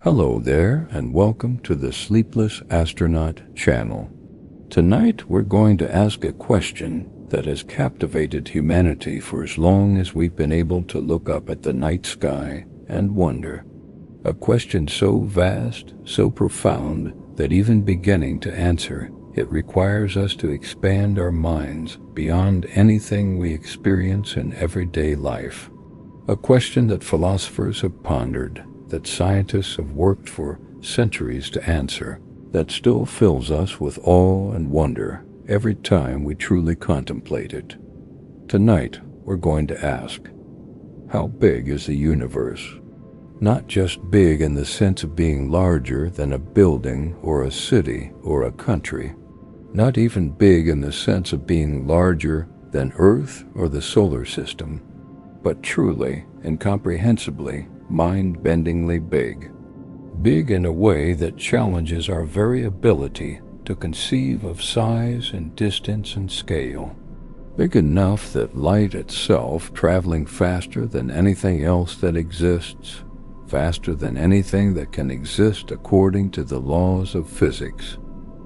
Hello there, and welcome to the Sleepless Astronaut channel. Tonight we're going to ask a question that has captivated humanity for as long as we've been able to look up at the night sky and wonder. A question so vast, so profound, that even beginning to answer it requires us to expand our minds beyond anything we experience in everyday life. A question that philosophers have pondered, that scientists have worked for centuries to answer, that still fills us with awe and wonder every time we truly contemplate it. Tonight, we're going to ask, how big is the universe? Not just big in the sense of being larger than a building or a city or a country. Not even big in the sense of being larger than Earth or the solar system, but truly, incomprehensibly, mind-bendingly big. Big in a way that challenges our very ability to conceive of size and distance and scale. Big enough that light itself, traveling faster than anything else that exists, faster than anything that can exist according to the laws of physics,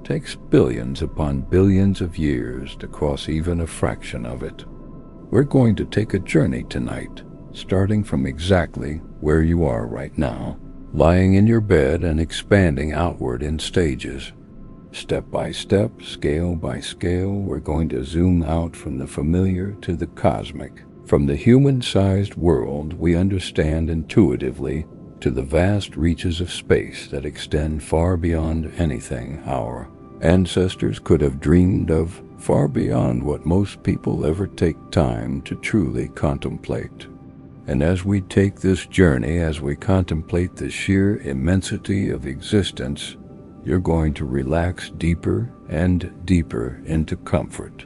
takes billions upon billions of years to cross even a fraction of it. We're going to take a journey tonight, starting from exactly where you are right now, lying in your bed and expanding outward in stages. Step by step, scale by scale, we're going to zoom out from the familiar to the cosmic, from the human-sized world we understand intuitively to the vast reaches of space that extend far beyond anything our ancestors could have dreamed of, far beyond what most people ever take time to truly contemplate. And as we take this journey, as we contemplate the sheer immensity of existence, you're going to relax deeper and deeper into comfort.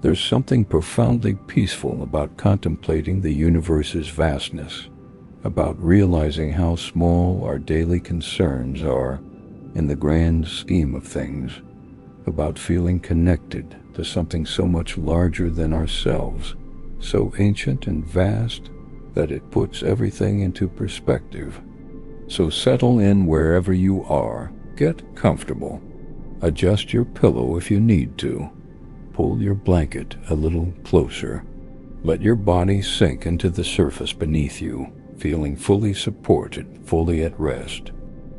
There's something profoundly peaceful about contemplating the universe's vastness, about realizing how small our daily concerns are in the grand scheme of things, about feeling connected to something so much larger than ourselves, so ancient and vast that it puts everything into perspective. So settle in wherever you are, get comfortable, adjust your pillow if you need to, pull your blanket a little closer, let your body sink into the surface beneath you, feeling fully supported, fully at rest.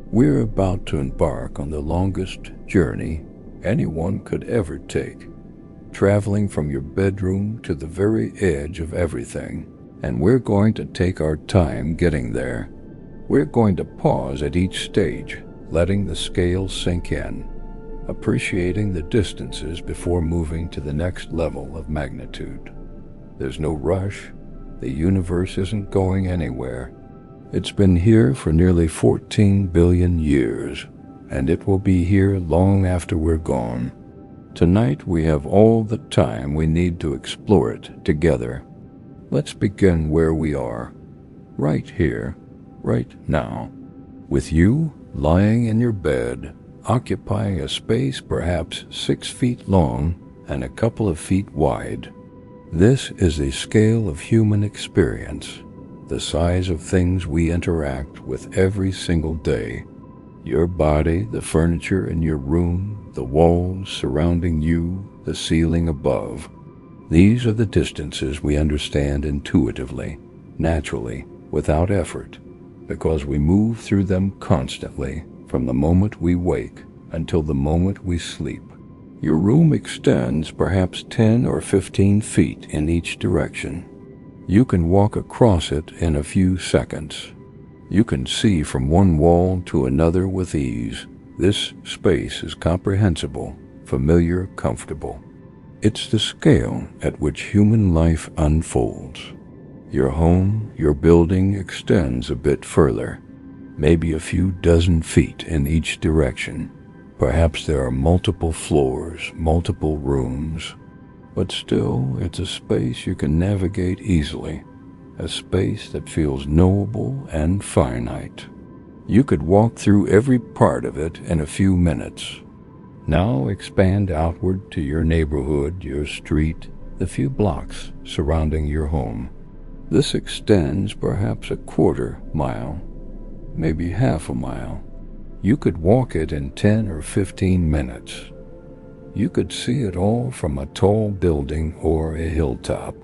We're about to embark on the longest journey anyone could ever take, traveling from your bedroom to the very edge of everything. And we're going to take our time getting there. We're going to pause at each stage, letting the scale sink in, appreciating the distances before moving to the next level of magnitude. There's no rush. The universe isn't going anywhere. It's been here for nearly 14 billion years, and it will be here long after we're gone. Tonight we have all the time we need to explore it together. Let's begin where we are, right here, right now, with you lying in your bed, occupying a space perhaps 6 feet long and a couple of feet wide. This is the scale of human experience, the size of things we interact with every single day. Your body, the furniture in your room, the walls surrounding you, the ceiling above. These are the distances we understand intuitively, naturally, without effort, because we move through them constantly from the moment we wake until the moment we sleep. Your room extends perhaps 10 or 15 feet in each direction. You can walk across it in a few seconds. You can see from one wall to another with ease. This space is comprehensible, familiar, comfortable. It's the scale at which human life unfolds. Your home, your building extends a bit further, maybe a few dozen feet in each direction. Perhaps there are multiple floors, multiple rooms, but still it's a space you can navigate easily, a space that feels knowable and finite. You could walk through every part of it in a few minutes. Now expand outward to your neighborhood, your street, the few blocks surrounding your home. This extends perhaps a quarter mile, maybe half a mile. You could walk it in 10 or 15 minutes. You could see it all from a tall building or a hilltop.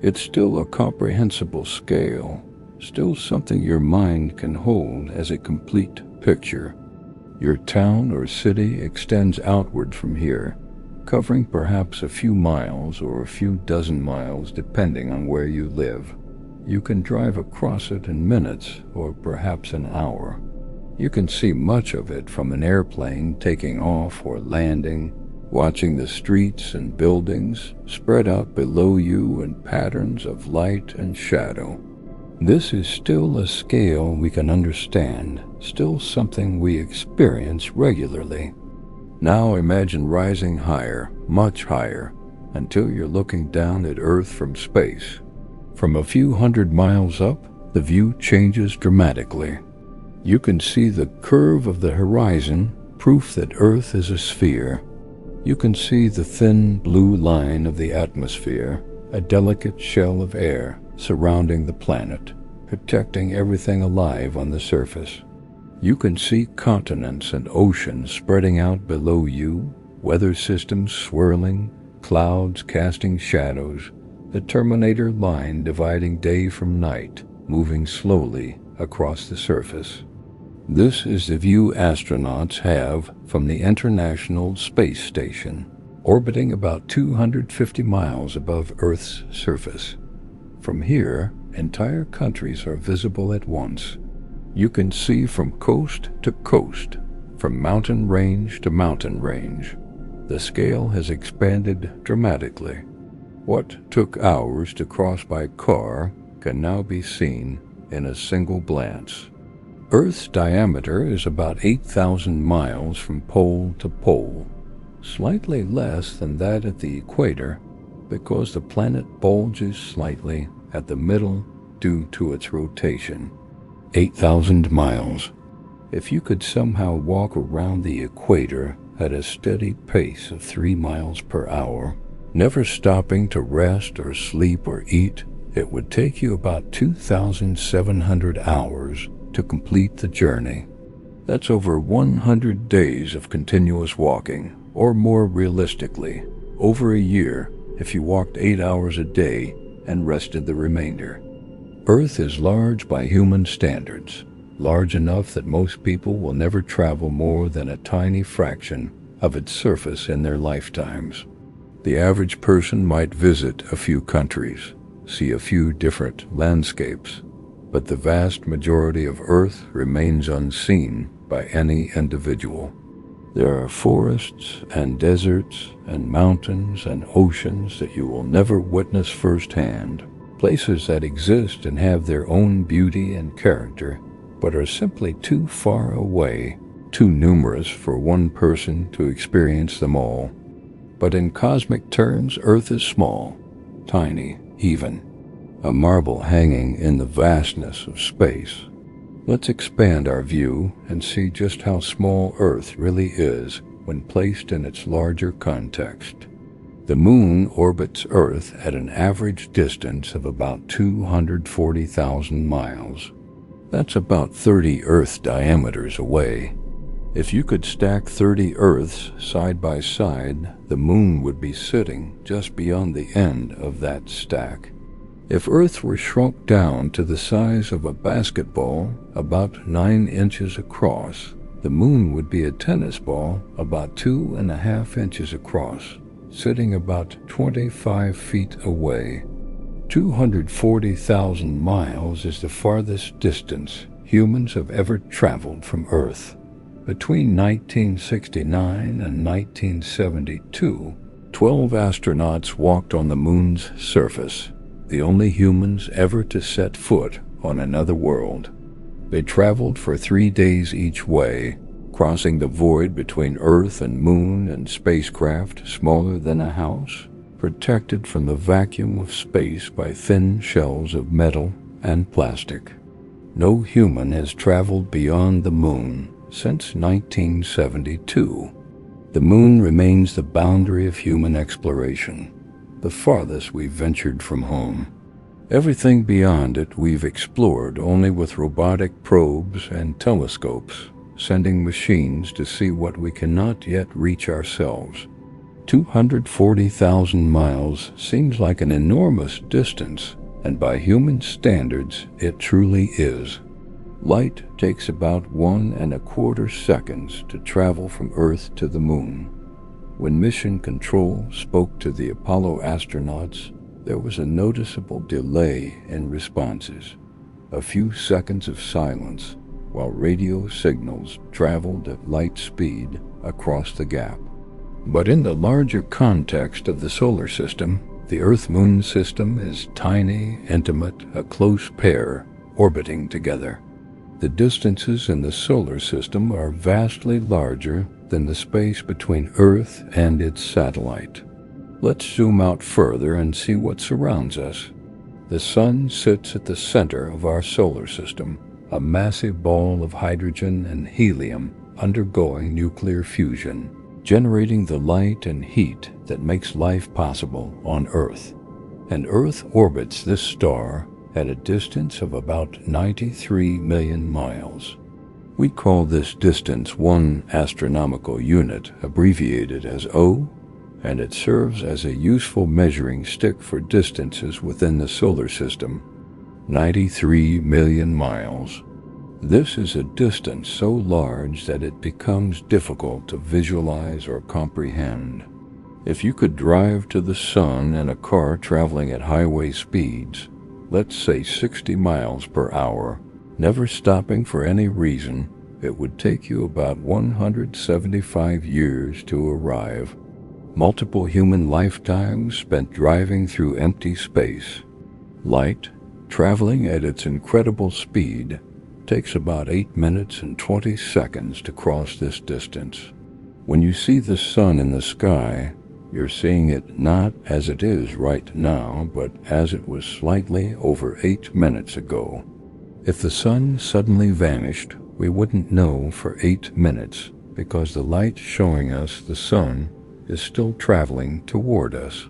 It's still a comprehensible scale, still something your mind can hold as a complete picture. Your town or city extends outward from here, covering perhaps a few miles or a few dozen miles depending on where you live. You can drive across it in minutes or perhaps an hour. You can see much of it from an airplane taking off or landing, watching the streets and buildings spread out below you in patterns of light and shadow. This is still a scale we can understand, still something we experience regularly. Now imagine rising higher, much higher, until you're looking down at Earth from space. From a few hundred miles up, the view changes dramatically. You can see the curve of the horizon, proof that Earth is a sphere. You can see the thin blue line of the atmosphere, a delicate shell of air surrounding the planet, protecting everything alive on the surface. You can see continents and oceans spreading out below you, weather systems swirling, clouds casting shadows, the Terminator line dividing day from night, moving slowly across the surface. This is the view astronauts have from the International Space Station, orbiting about 250 miles above Earth's surface. From here, entire countries are visible at once. You can see from coast to coast, from mountain range to mountain range. The scale has expanded dramatically. What took hours to cross by car can now be seen in a single glance. Earth's diameter is about 8,000 miles from pole to pole, slightly less than that at the equator because the planet bulges slightly at the middle due to its rotation. 8,000 miles. If you could somehow walk around the equator at a steady pace of 3 miles per hour, never stopping to rest or sleep or eat, it would take you about 2,700 hours to complete the journey. That's over 100 days of continuous walking, or more realistically, over a year if you walked 8 hours a day and rested the remainder. Earth is large by human standards, large enough that most people will never travel more than a tiny fraction of its surface in their lifetimes. The average person might visit a few countries, see a few different landscapes, but the vast majority of Earth remains unseen by any individual. There are forests and deserts and mountains and oceans that you will never witness firsthand, places that exist and have their own beauty and character, but are simply too far away, too numerous for one person to experience them all. But in cosmic terms, Earth is small, tiny, even, a marble hanging in the vastness of space. Let's expand our view and see just how small Earth really is when placed in its larger context. The Moon orbits Earth at an average distance of about 240,000 miles. That's about 30 Earth diameters away. If you could stack 30 Earths side by side, the Moon would be sitting just beyond the end of that stack. If Earth were shrunk down to the size of a basketball, about 9 inches across, the Moon would be a tennis ball about 2.5 inches across, sitting about 25 feet away. 240,000 miles is the farthest distance humans have ever traveled from Earth. Between 1969 and 1972, 12 astronauts walked on the Moon's surface, the only humans ever to set foot on another world. They traveled for 3 days each way, crossing the void between Earth and Moon in spacecraft smaller than a house, protected from the vacuum of space by thin shells of metal and plastic. No human has traveled beyond the Moon since 1972. The Moon remains the boundary of human exploration, the farthest we've ventured from home. Everything beyond it we've explored only with robotic probes and telescopes, sending machines to see what we cannot yet reach ourselves. 240,000 miles seems like an enormous distance, and by human standards it truly is. Light takes about 1.25 seconds to travel from Earth to the Moon. When Mission Control spoke to the Apollo astronauts, there was a noticeable delay in responses, a few seconds of silence, while radio signals traveled at light speed across the gap. But in the larger context of the solar system, the Earth-Moon system is tiny, intimate, a close pair orbiting together. The distances in the solar system are vastly larger than the space between Earth and its satellite. Let's zoom out further and see what surrounds us. The Sun sits at the center of our solar system, a massive ball of hydrogen and helium undergoing nuclear fusion, generating the light and heat that makes life possible on Earth. And Earth orbits this star at a distance of about 93 million miles. We call this distance one astronomical unit, abbreviated as O, and it serves as a useful measuring stick for distances within the solar system. 93 million miles. This is a distance so large that it becomes difficult to visualize or comprehend. If you could drive to the Sun in a car traveling at highway speeds, let's say 60 miles per hour, never stopping for any reason, it would take you about 175 years to arrive. Multiple human lifetimes spent driving through empty space. Light, traveling at its incredible speed, takes about 8 minutes and 20 seconds to cross this distance. When you see the Sun in the sky, you're seeing it not as it is right now, but as it was slightly over 8 minutes ago. If the Sun suddenly vanished, we wouldn't know for 8 minutes, because the light showing us the Sun is still traveling toward us.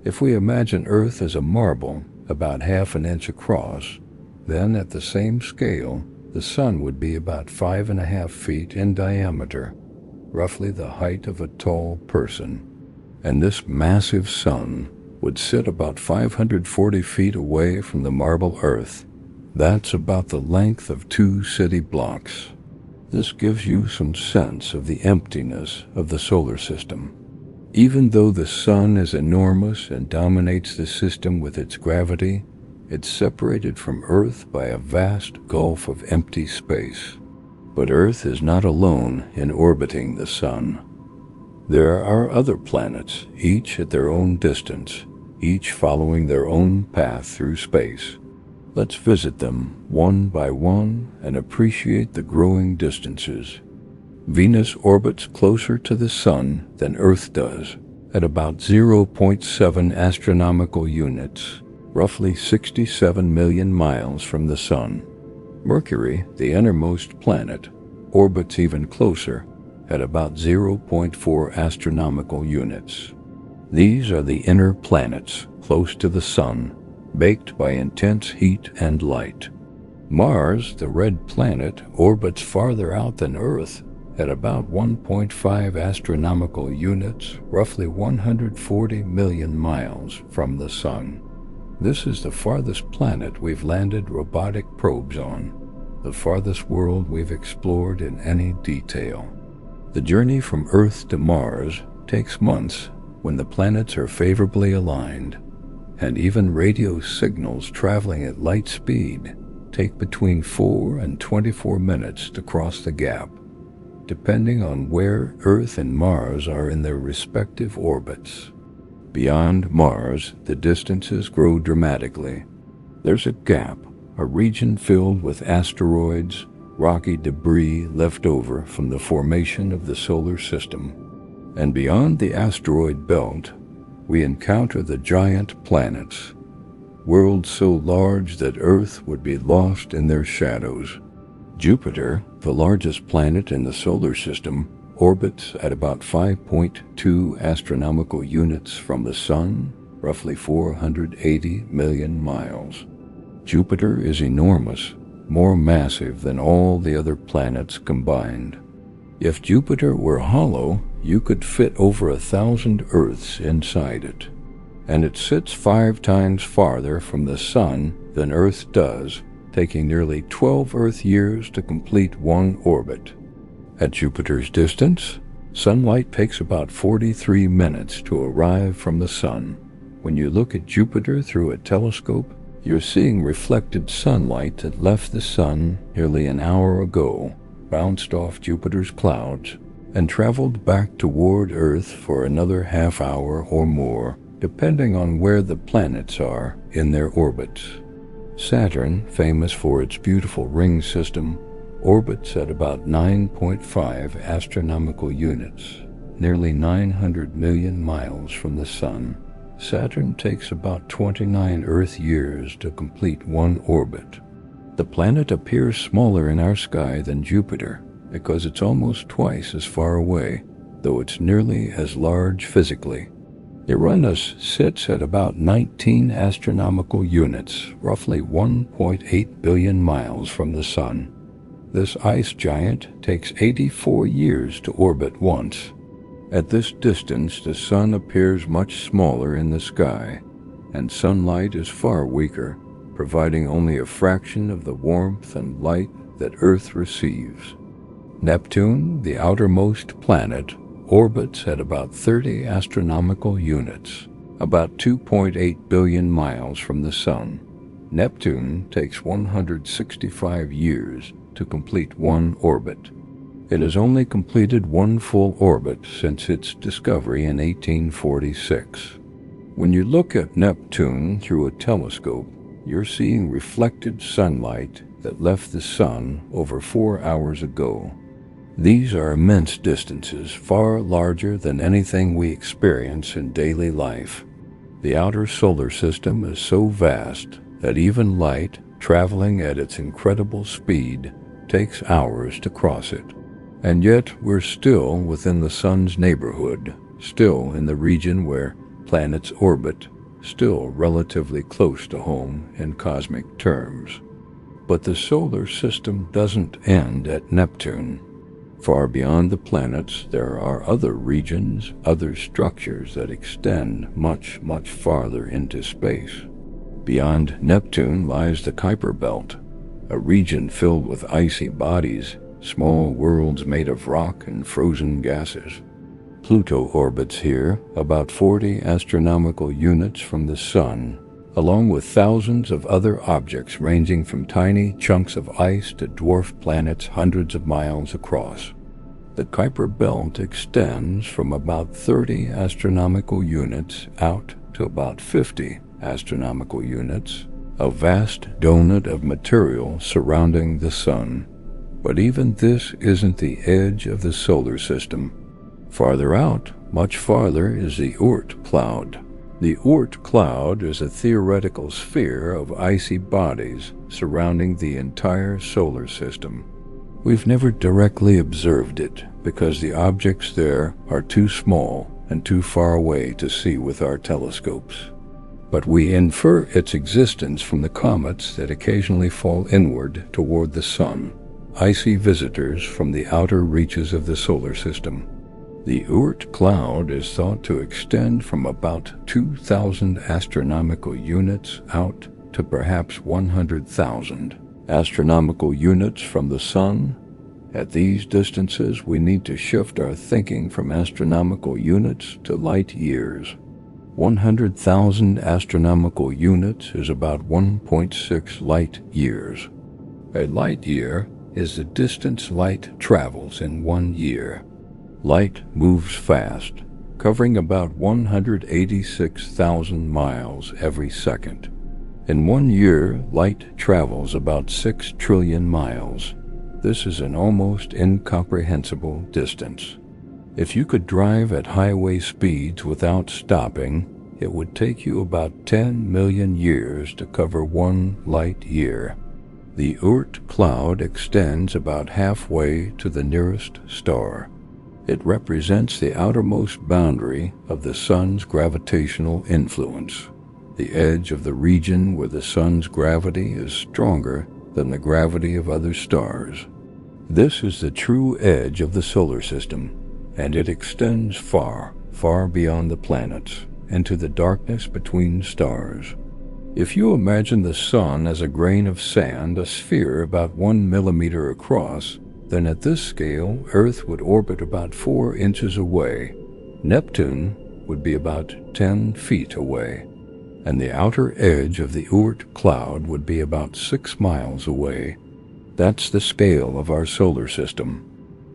If we imagine Earth as a marble about half an inch across, then at the same scale, the Sun would be about 5.5 feet in diameter, roughly the height of a tall person. And this massive Sun would sit about 540 feet away from the marble Earth. That's about the length of 2 city blocks. This gives you some sense of the emptiness of the solar system. Even though the Sun is enormous and dominates the system with its gravity, it's separated from Earth by a vast gulf of empty space. But Earth is not alone in orbiting the Sun. There are other planets, each at their own distance, each following their own path through space. Let's visit them one by one and appreciate the growing distances. Venus orbits closer to the Sun than Earth does, at about 0.7 astronomical units, roughly 67 million miles from the Sun. Mercury, the innermost planet, orbits even closer, at about 0.4 astronomical units. These are the inner planets, close to the Sun, baked by intense heat and light. Mars, the red planet, orbits farther out than Earth, at about 1.5 astronomical units, roughly 140 million miles from the Sun. This is the farthest planet we've landed robotic probes on, the farthest world we've explored in any detail. The journey from Earth to Mars takes months when the planets are favorably aligned, and even radio signals traveling at light speed take between 4 and 24 minutes to cross the gap, depending on where Earth and Mars are in their respective orbits. Beyond Mars, the distances grow dramatically. There's a gap, a region filled with asteroids, rocky debris left over from the formation of the solar system. And beyond the asteroid belt, we encounter the giant planets, worlds so large that Earth would be lost in their shadows. Jupiter, the largest planet in the solar system, orbits at about 5.2 astronomical units from the Sun roughly 480 million miles. Jupiter is enormous, more massive than all the other planets combined. If Jupiter were hollow, you could fit over 1,000 Earths inside it. And it sits 5 times farther from the Sun than Earth does, taking nearly 12 Earth years to complete one orbit. At Jupiter's distance, sunlight takes about 43 minutes to arrive from the Sun. When you look at Jupiter through a telescope, you're seeing reflected sunlight that left the Sun nearly an hour ago, bounced off Jupiter's clouds, and traveled back toward Earth for another half hour or more, depending on where the planets are in their orbits. Saturn, famous for its beautiful ring system, orbits at about 9.5 astronomical units, nearly 900 million miles from the Sun. Saturn takes about 29 Earth years to complete one orbit. The planet appears smaller in our sky than Jupiter because it's almost twice as far away, though it's nearly as large physically. Uranus sits at about 19 astronomical units, roughly 1.8 billion miles from the Sun. This ice giant takes 84 years to orbit once. At this distance, the Sun appears much smaller in the sky, and sunlight is far weaker, providing only a fraction of the warmth and light that Earth receives. Neptune, the outermost planet, orbits at about 30 astronomical units, about 2.8 billion miles from the Sun. Neptune takes 165 years to complete one orbit. It has only completed one full orbit since its discovery in 1846. When you look at Neptune through a telescope, you're seeing reflected sunlight that left the Sun over 4 hours ago. These are immense distances, far larger than anything we experience in daily life. The outer solar system is so vast that even light, traveling at its incredible speed, takes hours to cross it. And yet we're still within the Sun's neighborhood, still in the region where planets orbit, still relatively close to home in cosmic terms. But the solar system doesn't end at Neptune. Far beyond the planets, there are other regions, other structures that extend much, much farther into space. Beyond Neptune lies the Kuiper Belt, a region filled with icy bodies, small worlds made of rock and frozen gases. Pluto orbits here, about 40 astronomical units from the Sun, along with thousands of other objects ranging from tiny chunks of ice to dwarf planets hundreds of miles across. The Kuiper Belt extends from about 30 astronomical units out to about 50 astronomical units, a vast donut of material surrounding the Sun. But even this isn't the edge of the solar system. Farther out, much farther, is the Oort cloud. The Oort cloud is a theoretical sphere of icy bodies surrounding the entire solar system. We've never directly observed it because the objects there are too small and too far away to see with our telescopes. But we infer its existence from the comets that occasionally fall inward toward the Sun, icy visitors from the outer reaches of the solar system. The Oort cloud is thought to extend from about 2,000 astronomical units out to perhaps 100,000 astronomical units from the Sun. At these distances, we need to shift our thinking from astronomical units to light years. 100,000 astronomical units is about 1.6 light years. A light year is the distance light travels in 1 year. Light moves fast, covering about 186,000 miles every second. In 1 year, light travels about 6 trillion miles. This is an almost incomprehensible distance. If you could drive at highway speeds without stopping, it would take you about 10 million years to cover 1 light year. The Oort cloud extends about halfway to the nearest star. It represents the outermost boundary of the Sun's gravitational influence, the edge of the region where the Sun's gravity is stronger than the gravity of other stars. This is the true edge of the solar system, and it extends far, far beyond the planets, into the darkness between stars. If you imagine the Sun as a grain of sand, a sphere about 1 millimeter across, then at this scale, Earth would orbit about 4 inches away. Neptune would be about 10 feet away, and the outer edge of the Oort cloud would be about 6 miles away. That's the scale of our solar system.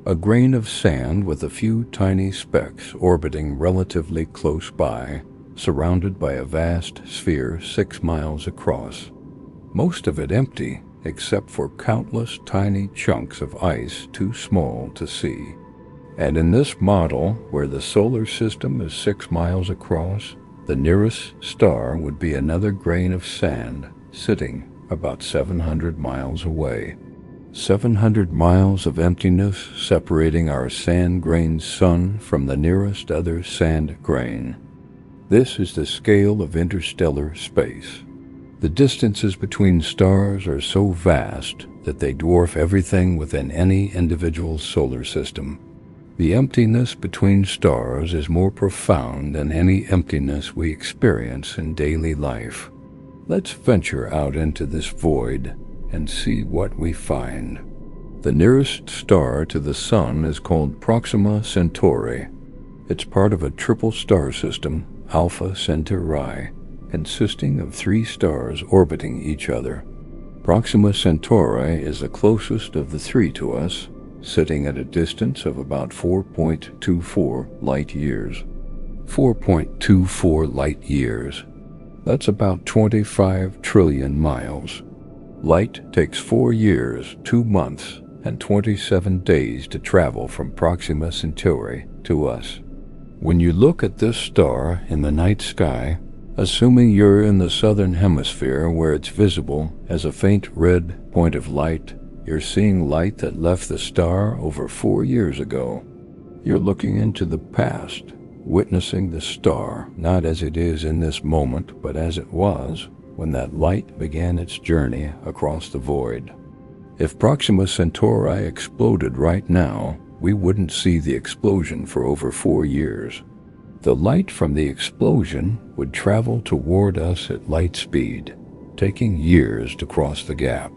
A grain of sand with a few tiny specks orbiting relatively close by, surrounded by a vast sphere 6 miles across. Most of it empty, except for countless tiny chunks of ice too small to see. And in this model, where the solar system is 6 miles across, the nearest star would be another grain of sand sitting about 700 miles away. 700 miles of emptiness separating our sand-grained sun from the nearest other sand grain. This is the scale of interstellar space. The distances between stars are so vast that they dwarf everything within any individual solar system. The emptiness between stars is more profound than any emptiness we experience in daily life. Let's venture out into this void and see what we find. The nearest star to the Sun is called Proxima Centauri. It's part of a triple star system, Alpha Centauri, consisting of 3 stars orbiting each other. Proxima Centauri is the closest of the 3 to us, sitting at a distance of about 4.24 light years. 4.24 light years. That's about 25 trillion miles. Light takes 4 years, 2 months, and 27 days to travel from Proxima Centauri to us. When you look at this star in the night sky, assuming you're in the southern hemisphere where it's visible as a faint red point of light, you're seeing light that left the star over 4 years ago. You're looking into the past, witnessing the star not as it is in this moment, but as it was when that light began its journey across the void. If Proxima Centauri exploded right now, we wouldn't see the explosion for over 4 years. The light from the explosion would travel toward us at light speed, taking years to cross the gap.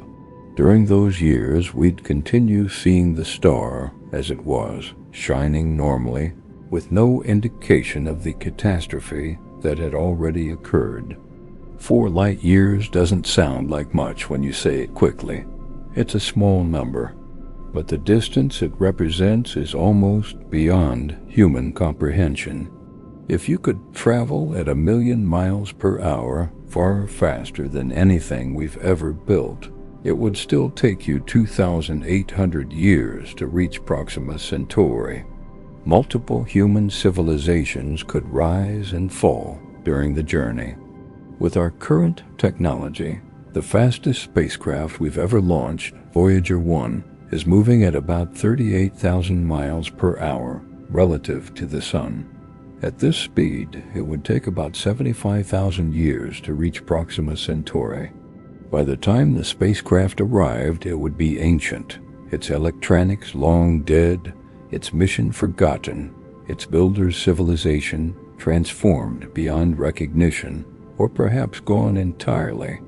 During those years, we'd continue seeing the star as it was, shining normally, with no indication of the catastrophe that had already occurred. 4 light years doesn't sound like much when you say it quickly. It's a small number, but the distance it represents is almost beyond human comprehension. If you could travel at 1,000,000 miles per hour, far faster than anything we've ever built, it would still take you 2,800 years to reach Proxima Centauri. Multiple human civilizations could rise and fall during the journey. With our current technology, the fastest spacecraft we've ever launched, Voyager 1, is moving at about 38,000 miles per hour relative to the Sun. At this speed, it would take about 75,000 years to reach Proxima Centauri. By the time the spacecraft arrived, it would be ancient, its electronics long dead, its mission forgotten, its builder's civilization transformed beyond recognition, or perhaps gone entirely.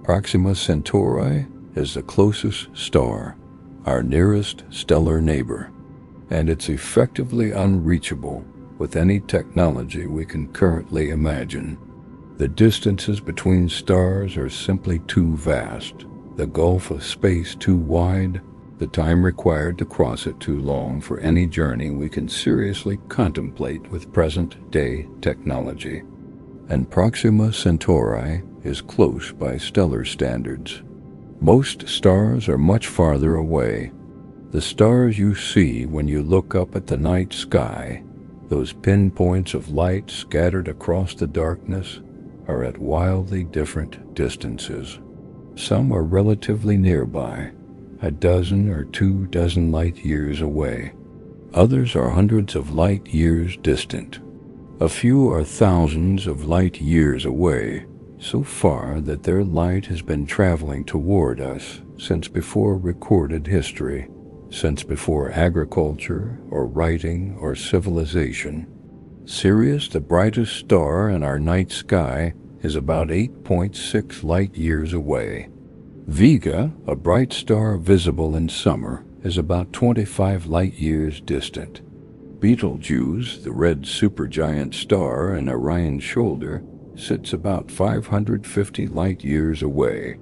Proxima Centauri is the closest star, our nearest stellar neighbor, and it's effectively unreachable with any technology we can currently imagine. The distances between stars are simply too vast, the gulf of space too wide, the time required to cross it too long for any journey we can seriously contemplate with present-day technology. And Proxima Centauri is close by stellar standards. Most stars are much farther away. The stars you see when you look up at the night sky, those pinpoints of light scattered across the darkness, are at wildly different distances. Some are relatively nearby, a dozen or 2 dozen light years away. Others are hundreds of light years distant. A few are thousands of light years away, so far that their light has been traveling toward us since before recorded history, since before agriculture or writing or civilization. Sirius, the brightest star in our night sky, is about 8.6 light years away. Vega, a bright star visible in summer, is about 25 light years distant. Betelgeuse, the red supergiant star in Orion's shoulder, sits about 550 light years away.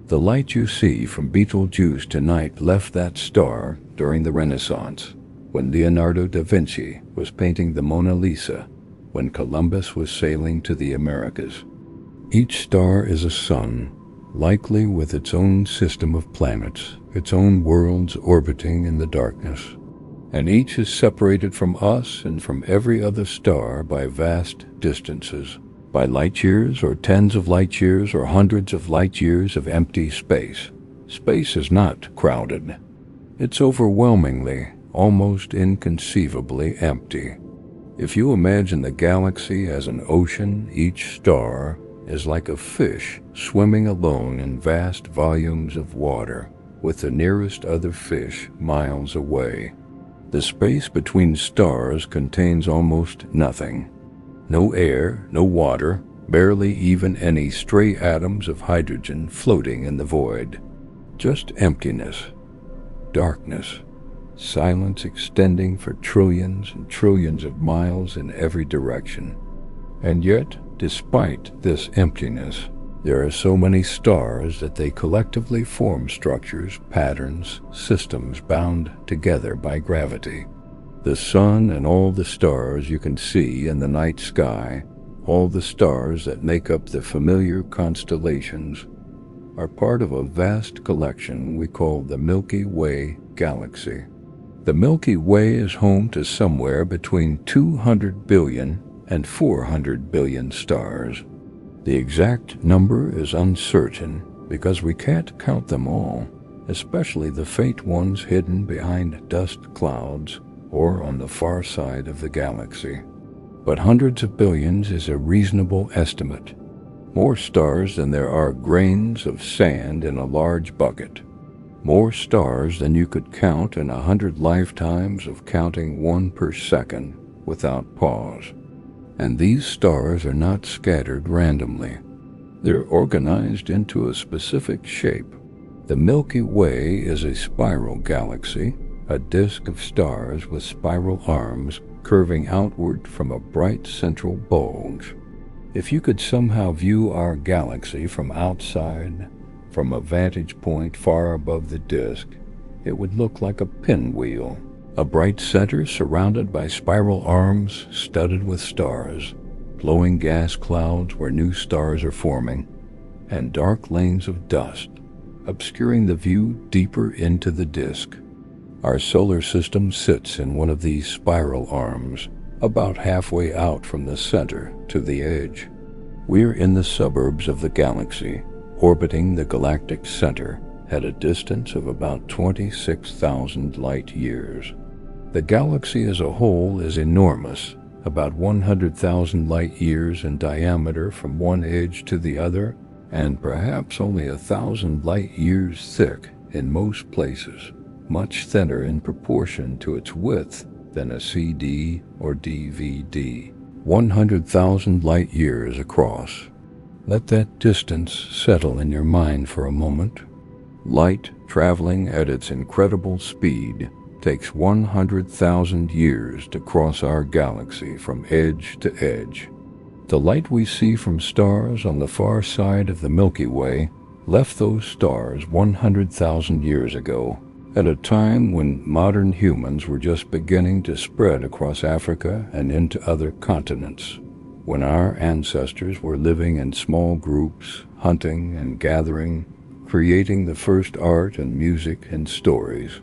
The light you see from Betelgeuse tonight left that star during the Renaissance, when Leonardo da Vinci was painting the Mona Lisa, when Columbus was sailing to the Americas. Each star is a sun, likely with its own system of planets, its own worlds orbiting in the darkness. And each is separated from us and from every other star by vast distances, by light years or tens of light years or hundreds of light years of empty space. Space is not crowded. It's overwhelmingly, almost inconceivably empty. If you imagine the galaxy as an ocean, each star is like a fish swimming alone in vast volumes of water, with the nearest other fish miles away. The space between stars contains almost nothing. No air, no water, barely even any stray atoms of hydrogen floating in the void. Just emptiness, darkness, silence extending for trillions and trillions of miles in every direction. And yet, despite this emptiness, there are so many stars that they collectively form structures, patterns, systems bound together by gravity. The sun and all the stars you can see in the night sky, all the stars that make up the familiar constellations, are part of a vast collection we call the Milky Way galaxy. The Milky Way is home to somewhere between 200 billion and 400 billion stars. The exact number is uncertain because we can't count them all, especially the faint ones hidden behind dust clouds or on the far side of the galaxy. But hundreds of billions is a reasonable estimate. More stars than there are grains of sand in a large bucket. More stars than you could count in 100 lifetimes of counting one per second without pause. And these stars are not scattered randomly. They're organized into a specific shape. The Milky Way is a spiral galaxy, a disk of stars with spiral arms curving outward from a bright central bulge. If you could somehow view our galaxy from outside, from a vantage point far above the disk, it would look like a pinwheel. A bright center surrounded by spiral arms studded with stars, glowing gas clouds where new stars are forming, and dark lanes of dust, obscuring the view deeper into the disk. Our solar system sits in one of these spiral arms, about halfway out from the center to the edge. We're in the suburbs of the galaxy, orbiting the galactic center at a distance of about 26,000 light years. The galaxy as a whole is enormous, about 100,000 light years in diameter from one edge to the other, and perhaps only 1,000 light years thick in most places, much thinner in proportion to its width than a CD or DVD. 100,000 light years across. Let that distance settle in your mind for a moment. Light traveling at its incredible speed takes 100,000 years to cross our galaxy from edge to edge. The light we see from stars on the far side of the Milky Way left those stars 100,000 years ago, at a time when modern humans were just beginning to spread across Africa and into other continents, when our ancestors were living in small groups, hunting and gathering, creating the first art and music and stories.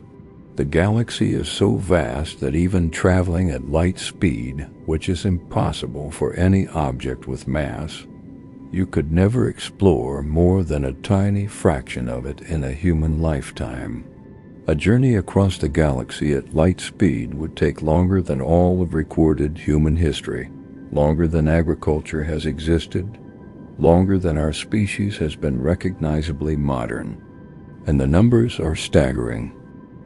The galaxy is so vast that even traveling at light speed, which is impossible for any object with mass, you could never explore more than a tiny fraction of it in a human lifetime. A journey across the galaxy at light speed would take longer than all of recorded human history, longer than agriculture has existed, longer than our species has been recognizably modern. And the numbers are staggering.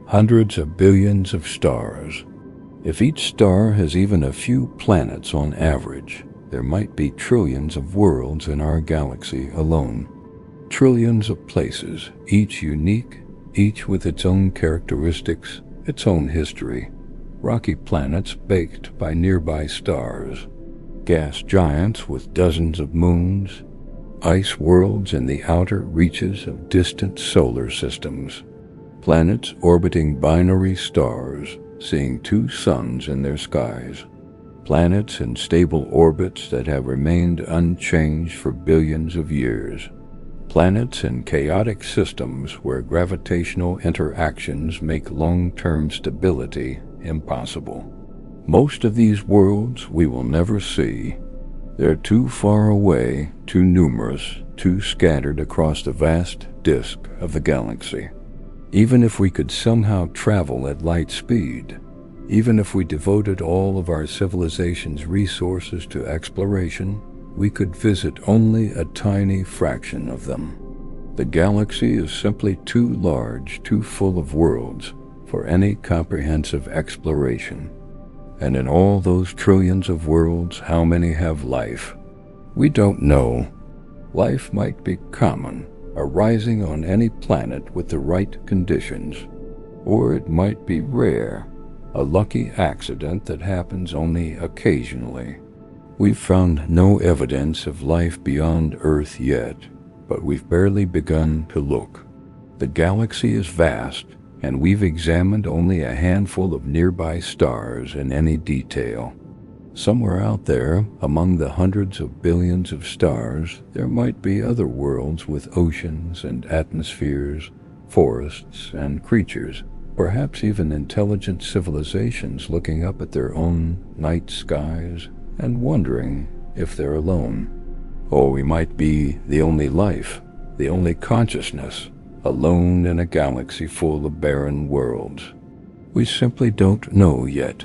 Hundreds of billions of stars. If each star has even a few planets on average, there might be trillions of worlds in our galaxy alone. Trillions of places, each unique, each with its own characteristics, its own history. Rocky planets baked by nearby stars. Gas giants with dozens of moons. Ice worlds in the outer reaches of distant solar systems. Planets orbiting binary stars, seeing two suns in their skies. Planets in stable orbits that have remained unchanged for billions of years. Planets in chaotic systems where gravitational interactions make long-term stability impossible. Most of these worlds we will never see. They're too far away, too numerous, too scattered across the vast disk of the galaxy. Even if we could somehow travel at light speed, even if we devoted all of our civilization's resources to exploration, we could visit only a tiny fraction of them. The galaxy is simply too large, too full of worlds for any comprehensive exploration. And in all those trillions of worlds, how many have life? We don't know. Life might be common, arising on any planet with the right conditions. Or it might be rare, a lucky accident that happens only occasionally. We've found no evidence of life beyond Earth yet, but we've barely begun to look. The galaxy is vast, and we've examined only a handful of nearby stars in any detail. Somewhere out there, among the hundreds of billions of stars, there might be other worlds with oceans and atmospheres, forests and creatures, perhaps even intelligent civilizations looking up at their own night skies and wondering if they're alone. Or we might be the only life, the only consciousness, alone in a galaxy full of barren worlds. We simply don't know yet.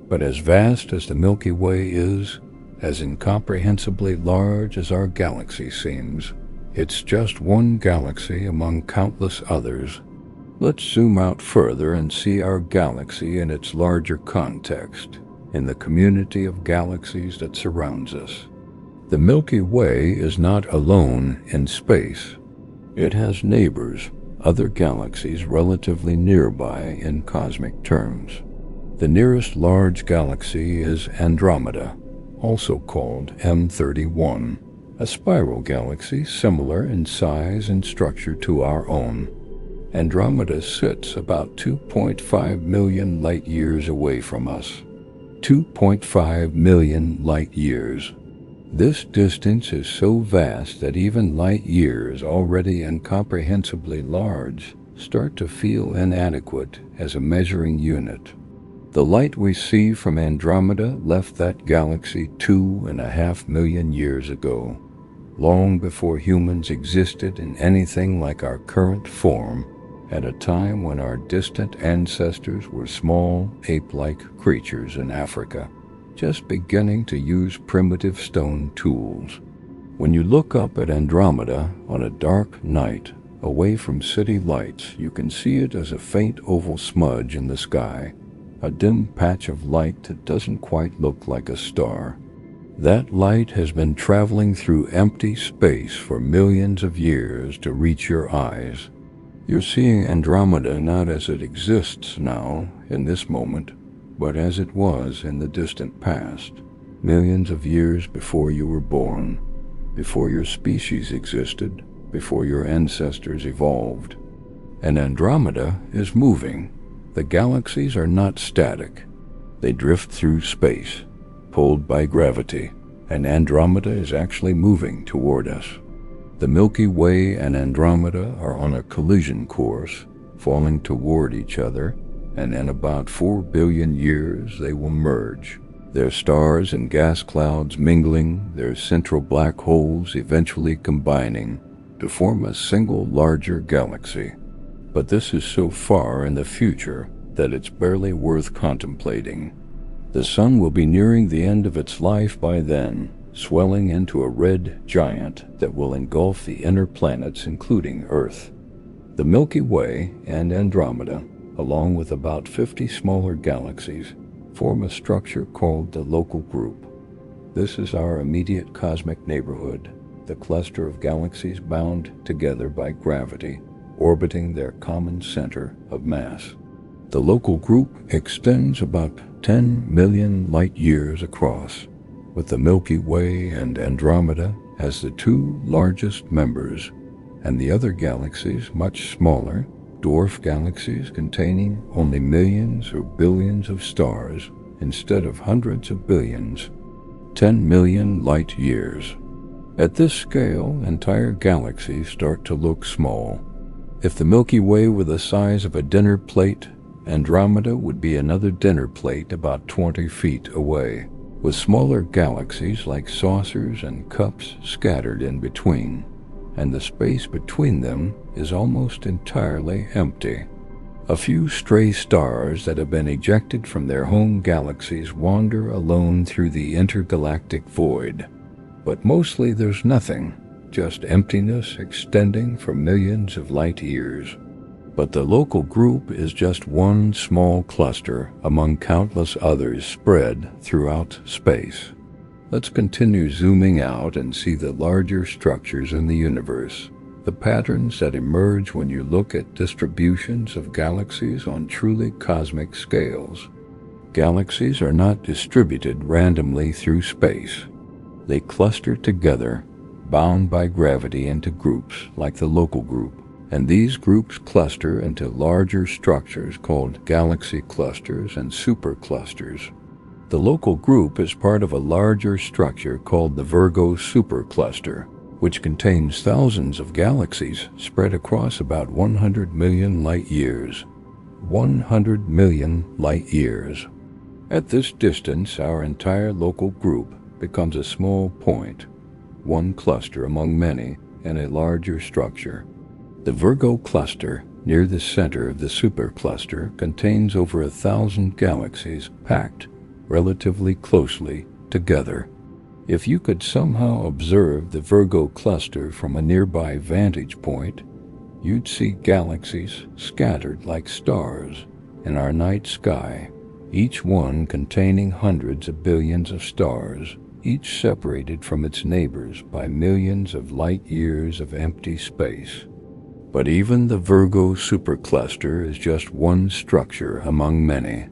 But as vast as the Milky Way is, as incomprehensibly large as our galaxy seems, it's just one galaxy among countless others. Let's zoom out further and see our galaxy in its larger context, in the community of galaxies that surrounds us. The Milky Way is not alone in space. It has neighbors, other galaxies relatively nearby in cosmic terms. The nearest large galaxy is Andromeda, also called M31, a spiral galaxy similar in size and structure to our own. Andromeda sits about 2.5 million light-years away from us. 2.5 million light-years. This distance is so vast that even light-years, already incomprehensibly large, start to feel inadequate as a measuring unit. The light we see from Andromeda left that galaxy 2.5 million years ago, long before humans existed in anything like our current form, at a time when our distant ancestors were small, ape-like creatures in Africa, just beginning to use primitive stone tools. When you look up at Andromeda on a dark night, away from city lights, you can see it as a faint oval smudge in the sky, a dim patch of light that doesn't quite look like a star. That light has been traveling through empty space for millions of years to reach your eyes. You're seeing Andromeda not as it exists now, in this moment, but as it was in the distant past, millions of years before you were born, before your species existed, before your ancestors evolved. And Andromeda is moving. The galaxies are not static. They drift through space, pulled by gravity, and Andromeda is actually moving toward us. The Milky Way and Andromeda are on a collision course, falling toward each other, and in about 4 billion years they will merge, their stars and gas clouds mingling, their central black holes eventually combining to form a single larger galaxy. But this is so far in the future that it's barely worth contemplating. The sun will be nearing the end of its life by then, swelling into a red giant that will engulf the inner planets, including Earth. The Milky Way and Andromeda, along with about 50 smaller galaxies, form a structure called the local group. This is our immediate cosmic neighborhood, the cluster of galaxies bound together by gravity, orbiting their common center of mass. The local group extends about 10 million light-years across, with the Milky Way and Andromeda as the two largest members, and the other galaxies much smaller, dwarf galaxies containing only millions or billions of stars instead of hundreds of billions, 10 million light-years. At this scale, entire galaxies start to look small. If the Milky Way were the size of a dinner plate, Andromeda would be another dinner plate about 20 feet away, with smaller galaxies like saucers and cups scattered in between, and the space between them is almost entirely empty. A few stray stars that have been ejected from their home galaxies wander alone through the intergalactic void, but mostly there's nothing, just emptiness extending for millions of light years. But the local group is just one small cluster among countless others spread throughout space. Let's continue zooming out and see the larger structures in the universe, the patterns that emerge when you look at distributions of galaxies on truly cosmic scales. Galaxies are not distributed randomly through space. They cluster together, bound by gravity into groups like the local group, and these groups cluster into larger structures called galaxy clusters and superclusters. The local group is part of a larger structure called the Virgo supercluster, which contains thousands of galaxies spread across about 100 million light-years. 100 million light-years. At this distance, our entire local group becomes a small point, one cluster among many in a larger structure. The Virgo cluster, near the center of the supercluster, contains over 1,000 galaxies packed relatively closely together. If you could somehow observe the Virgo cluster from a nearby vantage point, you'd see galaxies scattered like stars in our night sky, each one containing hundreds of billions of stars, each separated from its neighbors by millions of light-years of empty space. But even the Virgo supercluster is just one structure among many.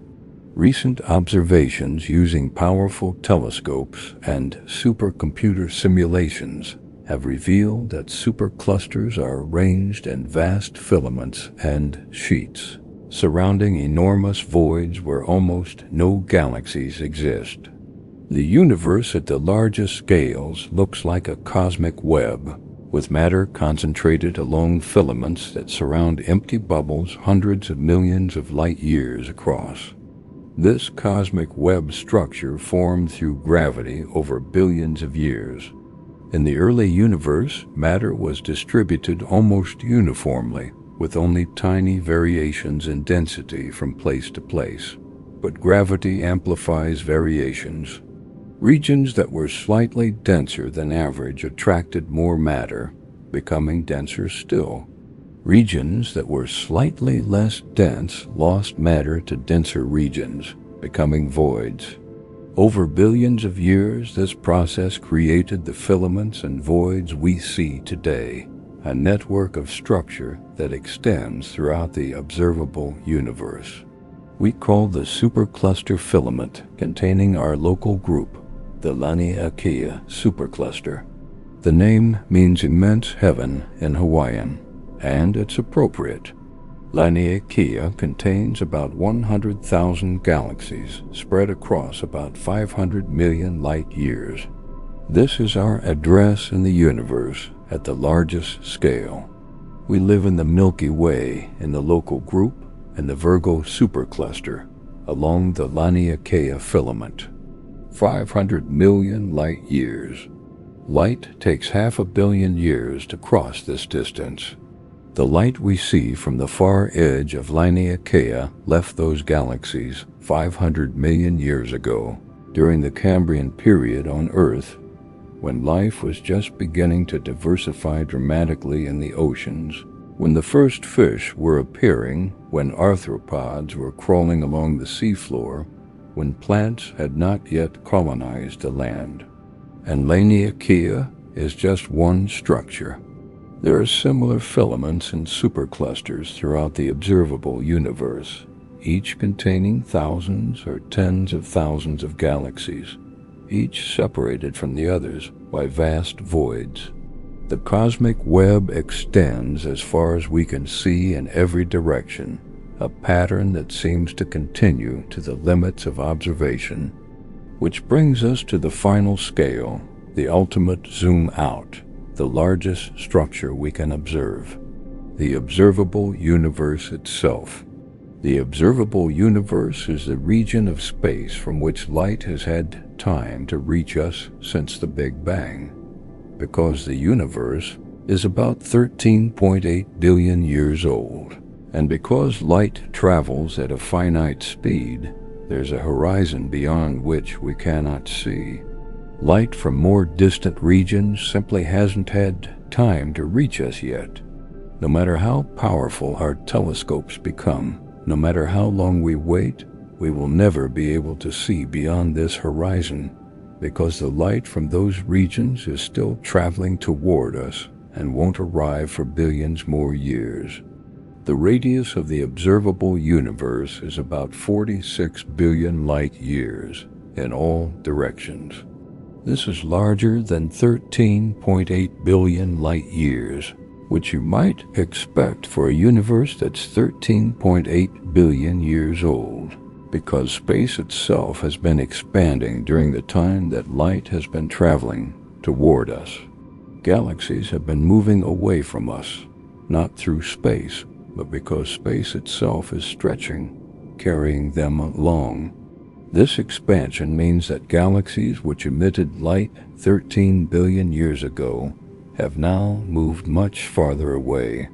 Recent observations using powerful telescopes and supercomputer simulations have revealed that superclusters are arranged in vast filaments and sheets, surrounding enormous voids where almost no galaxies exist. The universe at the largest scales looks like a cosmic web, with matter concentrated along filaments that surround empty bubbles hundreds of millions of light-years across. This cosmic web structure formed through gravity over billions of years. In the early universe, matter was distributed almost uniformly, with only tiny variations in density from place to place. But gravity amplifies variations. Regions that were slightly denser than average attracted more matter, becoming denser still. Regions that were slightly less dense lost matter to denser regions, becoming voids. Over billions of years, this process created the filaments and voids we see today, a network of structure that extends throughout the observable universe. We call the supercluster filament containing our local group the Laniakea supercluster. The name means immense heaven in Hawaiian, and it's appropriate. Laniakea contains about 100,000 galaxies spread across about 500 million light-years. This is our address in the universe at the largest scale. We live in the Milky Way in the local group and the Virgo supercluster along the Laniakea filament. 500 million light-years. Light takes 500 million years to cross this distance. The light we see from the far edge of Laniakea left those galaxies 500 million years ago, during the Cambrian period on Earth, when life was just beginning to diversify dramatically in the oceans, when the first fish were appearing, when arthropods were crawling along the seafloor, when plants had not yet colonized the land. And Laniakea is just one structure. There are similar filaments and superclusters throughout the observable universe, each containing thousands or tens of thousands of galaxies, each separated from the others by vast voids. The cosmic web extends as far as we can see in every direction, a pattern that seems to continue to the limits of observation, which brings us to the final scale, the ultimate zoom out, the largest structure we can observe, the observable universe itself. The observable universe is the region of space from which light has had time to reach us since the Big Bang, because the universe is about 13.8 billion years old, and because light travels at a finite speed, there's a horizon beyond which we cannot see. Light from more distant regions simply hasn't had time to reach us yet. No matter how powerful our telescopes become, no matter how long we wait, we will never be able to see beyond this horizon, because the light from those regions is still traveling toward us and won't arrive for billions more years. The radius of the observable universe is about 46 billion light years in all directions. This is larger than 13.8 billion light years, which you might expect for a universe that's 13.8 billion years old, because space itself has been expanding during the time that light has been traveling toward us. Galaxies have been moving away from us, not through space, but because space itself is stretching, carrying them along. This expansion means that galaxies which emitted light 13 billion years ago have now moved much farther away,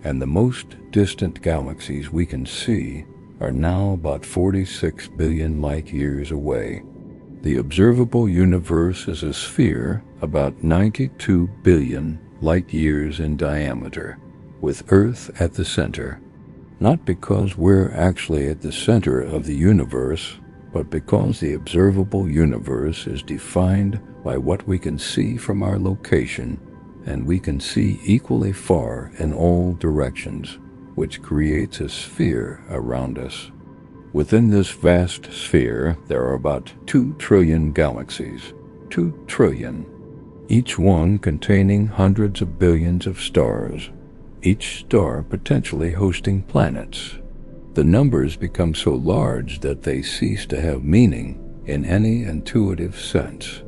and the most distant galaxies we can see are now about 46 billion light years away. The observable universe is a sphere about 92 billion light years in diameter, with Earth at the center, not because we're actually at the center of the universe, but because the observable universe is defined by what we can see from our location, and we can see equally far in all directions, which creates a sphere around us. Within this vast sphere, there are about 2 trillion galaxies, 2 trillion, each one containing hundreds of billions of stars, each star potentially hosting planets. The numbers become so large that they cease to have meaning in any intuitive sense.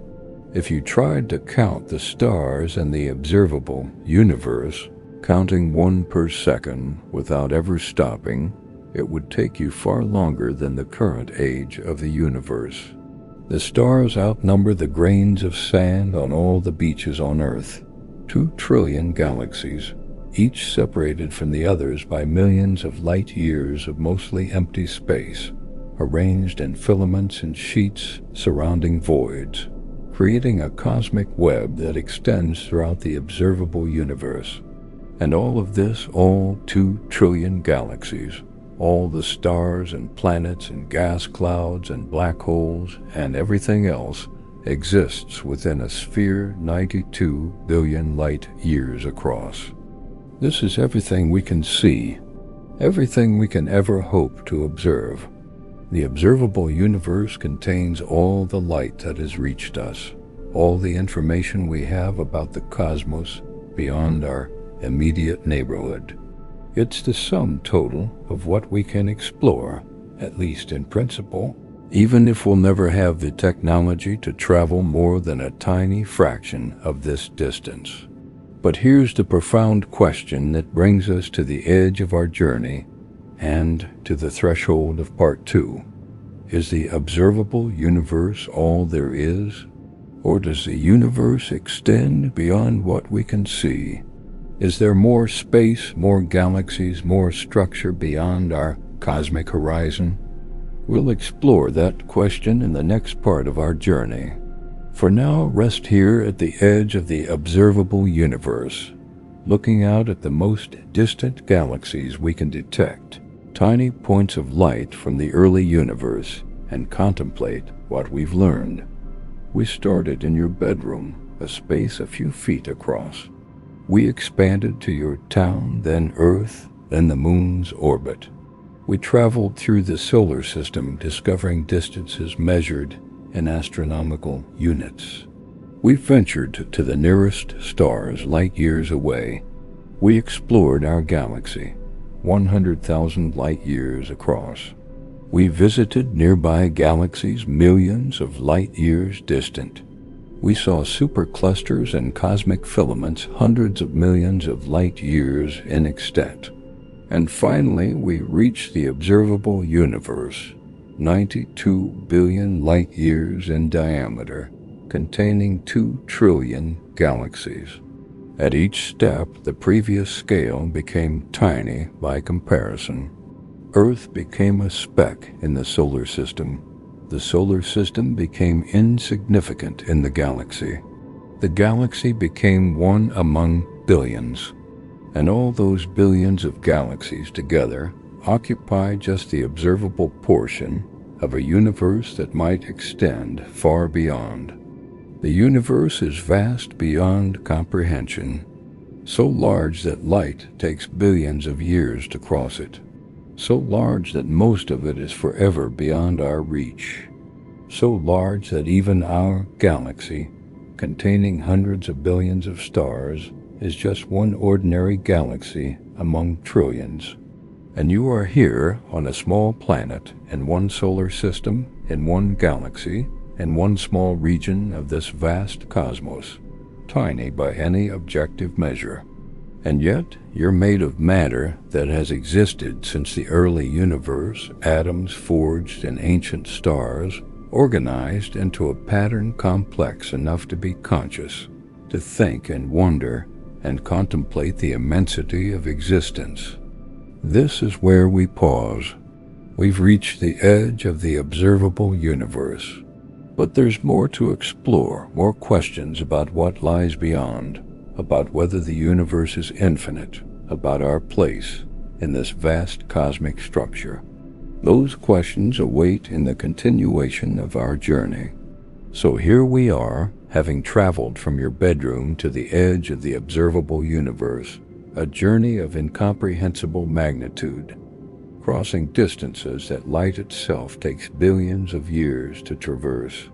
If you tried to count the stars in the observable universe, counting one per second without ever stopping, it would take you far longer than the current age of the universe. The stars outnumber the grains of sand on all the beaches on Earth. 2 trillion galaxies, each separated from the others by millions of light years of mostly empty space, arranged in filaments and sheets surrounding voids, creating a cosmic web that extends throughout the observable universe. And all of this, all 2 trillion galaxies, all the stars and planets and gas clouds and black holes and everything else, exists within a sphere 92 billion light years across. This is everything we can see, everything we can ever hope to observe. The observable universe contains all the light that has reached us, all the information we have about the cosmos beyond our immediate neighborhood. It's the sum total of what we can explore, at least in principle, even if we'll never have the technology to travel more than a tiny fraction of this distance. But here's the profound question that brings us to the edge of our journey and to the threshold of part 2. Is the observable universe all there is? Or does the universe extend beyond what we can see? Is there more space, more galaxies, more structure beyond our cosmic horizon? We'll explore that question in the next part of our journey. For now, rest here at the edge of the observable universe, looking out at the most distant galaxies we can detect, tiny points of light from the early universe, and contemplate what we've learned. We started in your bedroom, a space a few feet across. We expanded to your town, then Earth, then the moon's orbit. We traveled through the solar system, discovering distances measured in astronomical units. We ventured to the nearest stars, light years away. We explored our galaxy, 100,000 light years across. We visited nearby galaxies, millions of light years distant. We saw superclusters and cosmic filaments, hundreds of millions of light years in extent. And finally, we reached the observable universe, 92 billion light years in diameter, containing 2 trillion galaxies. At each step, the previous scale became tiny by comparison. Earth became a speck in the solar system. The solar system became insignificant in the galaxy. The galaxy became one among billions. And all those billions of galaxies together occupy just the observable portion of a universe that might extend far beyond. The universe is vast beyond comprehension, so large that light takes billions of years to cross it, so large that most of it is forever beyond our reach, so large that even our galaxy, containing hundreds of billions of stars, is just one ordinary galaxy among trillions. And you are here on a small planet in one solar system, in one galaxy, in one small region of this vast cosmos, tiny by any objective measure. And yet, you're made of matter that has existed since the early universe, atoms forged in ancient stars, organized into a pattern complex enough to be conscious, to think and wonder, and contemplate the immensity of existence. This is where we pause. We've reached the edge of the observable universe. But there's more to explore, more questions about what lies beyond, about whether the universe is infinite, about our place in this vast cosmic structure. Those questions await in the continuation of our journey. So here we are, having traveled from your bedroom to the edge of the observable universe, a journey of incomprehensible magnitude, crossing distances that light itself takes billions of years to traverse.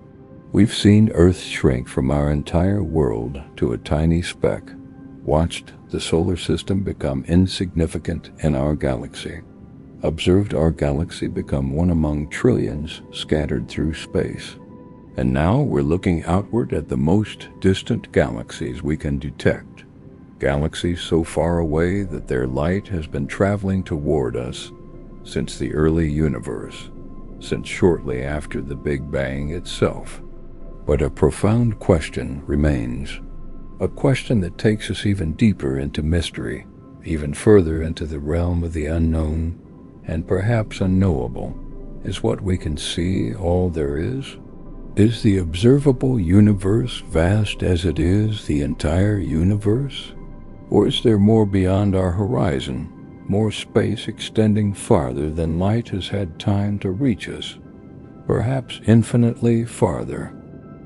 We've seen Earth shrink from our entire world to a tiny speck, watched the solar system become insignificant in our galaxy, observed our galaxy become one among trillions scattered through space. And now we're looking outward at the most distant galaxies we can detect, galaxies so far away that their light has been traveling toward us since the early universe, since shortly after the Big Bang itself. But a profound question remains, a question that takes us even deeper into mystery, even further into the realm of the unknown and perhaps unknowable. Is what we can see all there is? Is the observable universe vast as it is the entire universe? Or is there more beyond our horizon, more space extending farther than light has had time to reach us? Perhaps infinitely farther.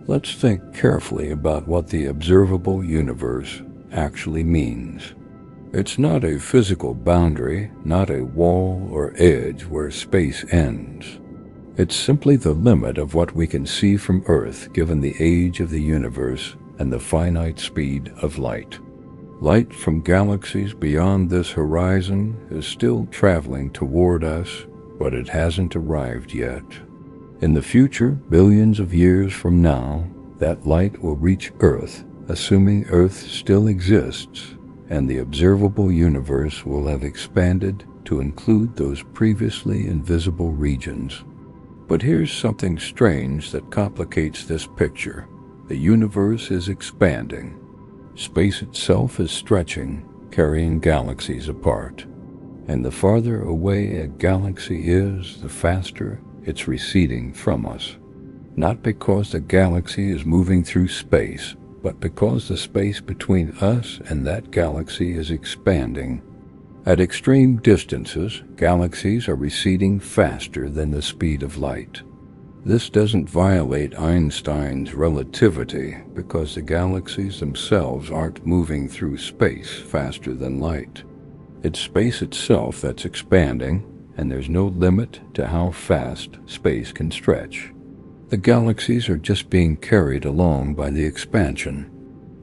Let's think carefully about what the observable universe actually means. It's not a physical boundary, not a wall or edge where space ends. It's simply the limit of what we can see from Earth given the age of the universe and the finite speed of light. Light from galaxies beyond this horizon is still traveling toward us, but it hasn't arrived yet. In the future, billions of years from now, that light will reach Earth, assuming Earth still exists, and the observable universe will have expanded to include those previously invisible regions. But here's something strange that complicates this picture. The universe is expanding. Space itself is stretching. carrying galaxies apart. And the farther away a galaxy is, the faster it's receding from us. Not because the galaxy is moving through space, but because the space between us and that galaxy is expanding. At extreme distances, galaxies are receding faster than the speed of light. This doesn't violate Einstein's relativity because the galaxies themselves aren't moving through space faster than light. It's space itself that's expanding, and there's no limit to how fast space can stretch. The galaxies are just being carried along by the expansion.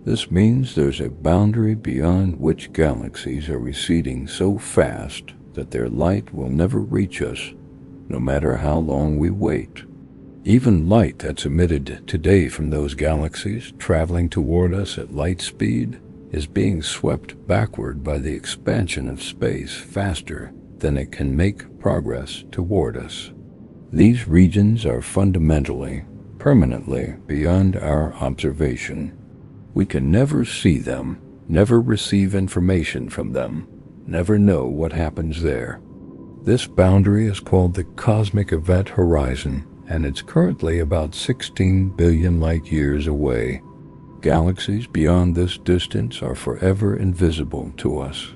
This means there's a boundary beyond which galaxies are receding so fast that their light will never reach us, no matter how long we wait. Even light that's emitted today from those galaxies traveling toward us at light speed is being swept backward by the expansion of space faster than it can make progress toward us. These regions are fundamentally, permanently beyond our observation. We can never see them, never receive information from them, never know what happens there. This boundary is called the cosmic event horizon, and it's currently about 16 billion light-years away. Galaxies beyond this distance are forever invisible to us.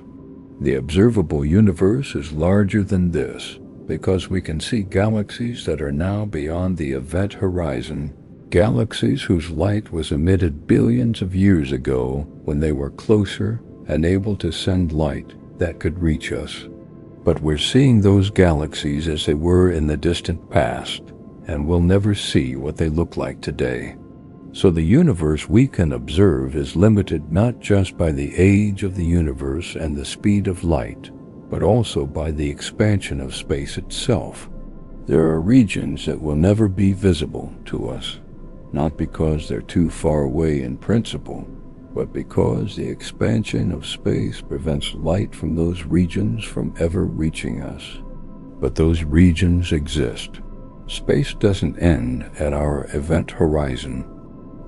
The observable universe is larger than this because we can see galaxies that are now beyond the event horizon, galaxies whose light was emitted billions of years ago when they were closer and able to send light that could reach us. But we're seeing those galaxies as they were in the distant past, and we'll never see what they look like today. So the universe we can observe is limited not just by the age of the universe and the speed of light, but also by the expansion of space itself. There are regions that will never be visible to us, not because they're too far away in principle, but because the expansion of space prevents light from those regions from ever reaching us. But those regions exist. Space doesn't end at our event horizon.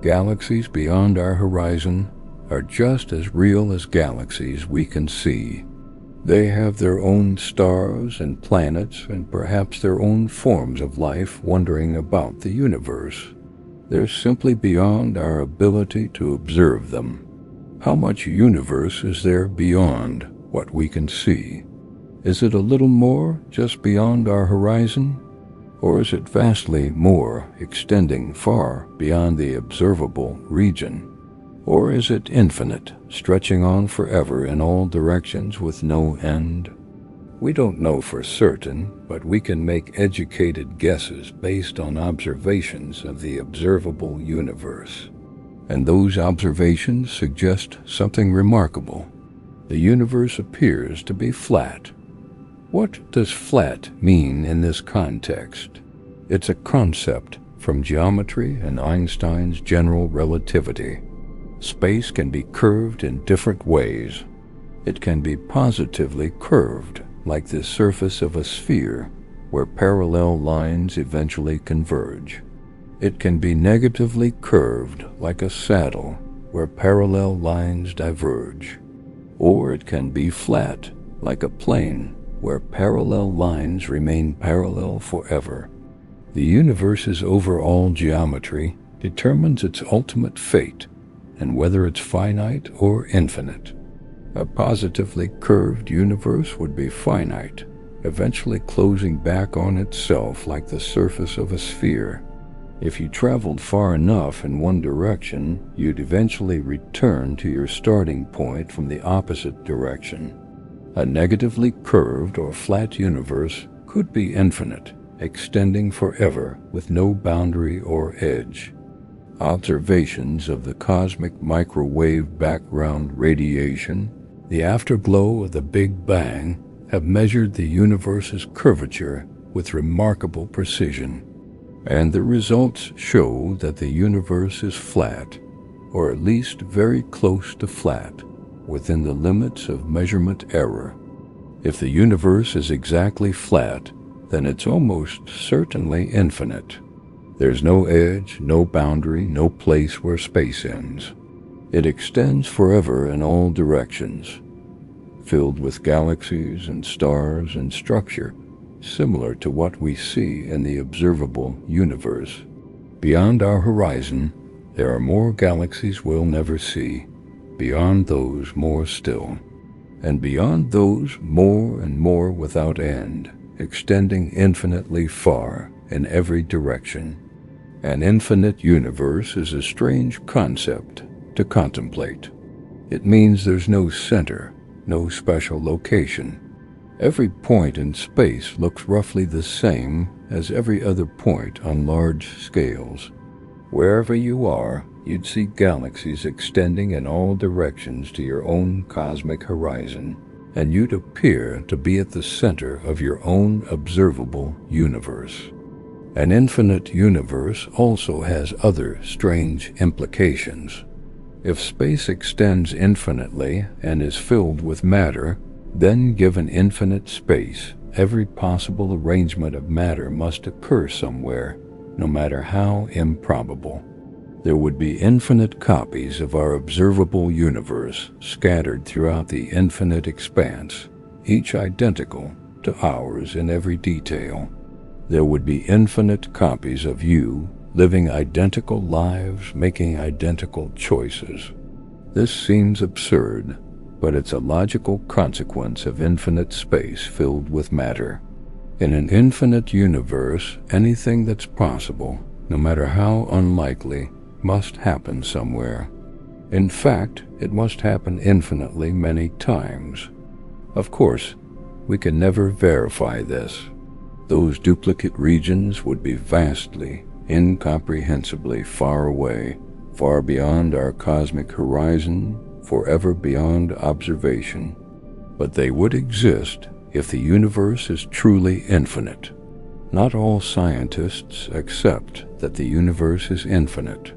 Galaxies beyond our horizon are just as real as galaxies we can see. They have their own stars and planets and perhaps their own forms of life wandering about the universe. They're simply beyond our ability to observe them. How much universe is there beyond what we can see? Is it a little more just beyond our horizon? Or is it vastly more, extending far beyond the observable region? Or is it infinite, stretching on forever in all directions with no end? We don't know for certain, but we can make educated guesses based on observations of the observable universe. And those observations suggest something remarkable. The universe appears to be flat. What does flat mean in this context? It's a concept from geometry and Einstein's general relativity. Space can be curved in different ways. It can be positively curved, like the surface of a sphere, where parallel lines eventually converge. It can be negatively curved, like a saddle, where parallel lines diverge. Or it can be flat, like a plane, where parallel lines remain parallel forever. The universe's overall geometry determines its ultimate fate and whether it's finite or infinite. A positively curved universe would be finite, eventually closing back on itself like the surface of a sphere. If you traveled far enough in one direction, you'd eventually return to your starting point from the opposite direction. A negatively curved or flat universe could be infinite, extending forever with no boundary or edge. Observations of the cosmic microwave background radiation, the afterglow of the Big Bang, have measured the universe's curvature with remarkable precision. And the results show that the universe is flat, or at least very close to flat, within the limits of measurement error. If the universe is exactly flat, then it's almost certainly infinite. There's no edge, no boundary, no place where space ends. It extends forever in all directions. filled with galaxies and stars and structure similar to what we see in the observable universe. Beyond our horizon, there are more galaxies we'll never see. Beyond those, more still. And beyond those, more and more without end, extending infinitely far in every direction. An infinite universe is a strange concept to contemplate. It means there's no center, no special location. Every point in space looks roughly the same as every other point on large scales. Wherever you are, you'd see galaxies extending in all directions to your own cosmic horizon, and you'd appear to be at the center of your own observable universe. An infinite universe also has other strange implications. If space extends infinitely and is filled with matter, then given infinite space, every possible arrangement of matter must occur somewhere, no matter how improbable. There would be infinite copies of our observable universe scattered throughout the infinite expanse, each identical to ours in every detail. There would be infinite copies of you living identical lives, making identical choices. This seems absurd, but it's a logical consequence of infinite space filled with matter. In an infinite universe, anything that's possible, no matter how unlikely, must happen somewhere. In fact, it must happen infinitely many times. Of course, we can never verify this. Those duplicate regions would be vastly, incomprehensibly far away, far beyond our cosmic horizon, forever beyond observation. But they would exist if the universe is truly infinite. Not all scientists accept that the universe is infinite.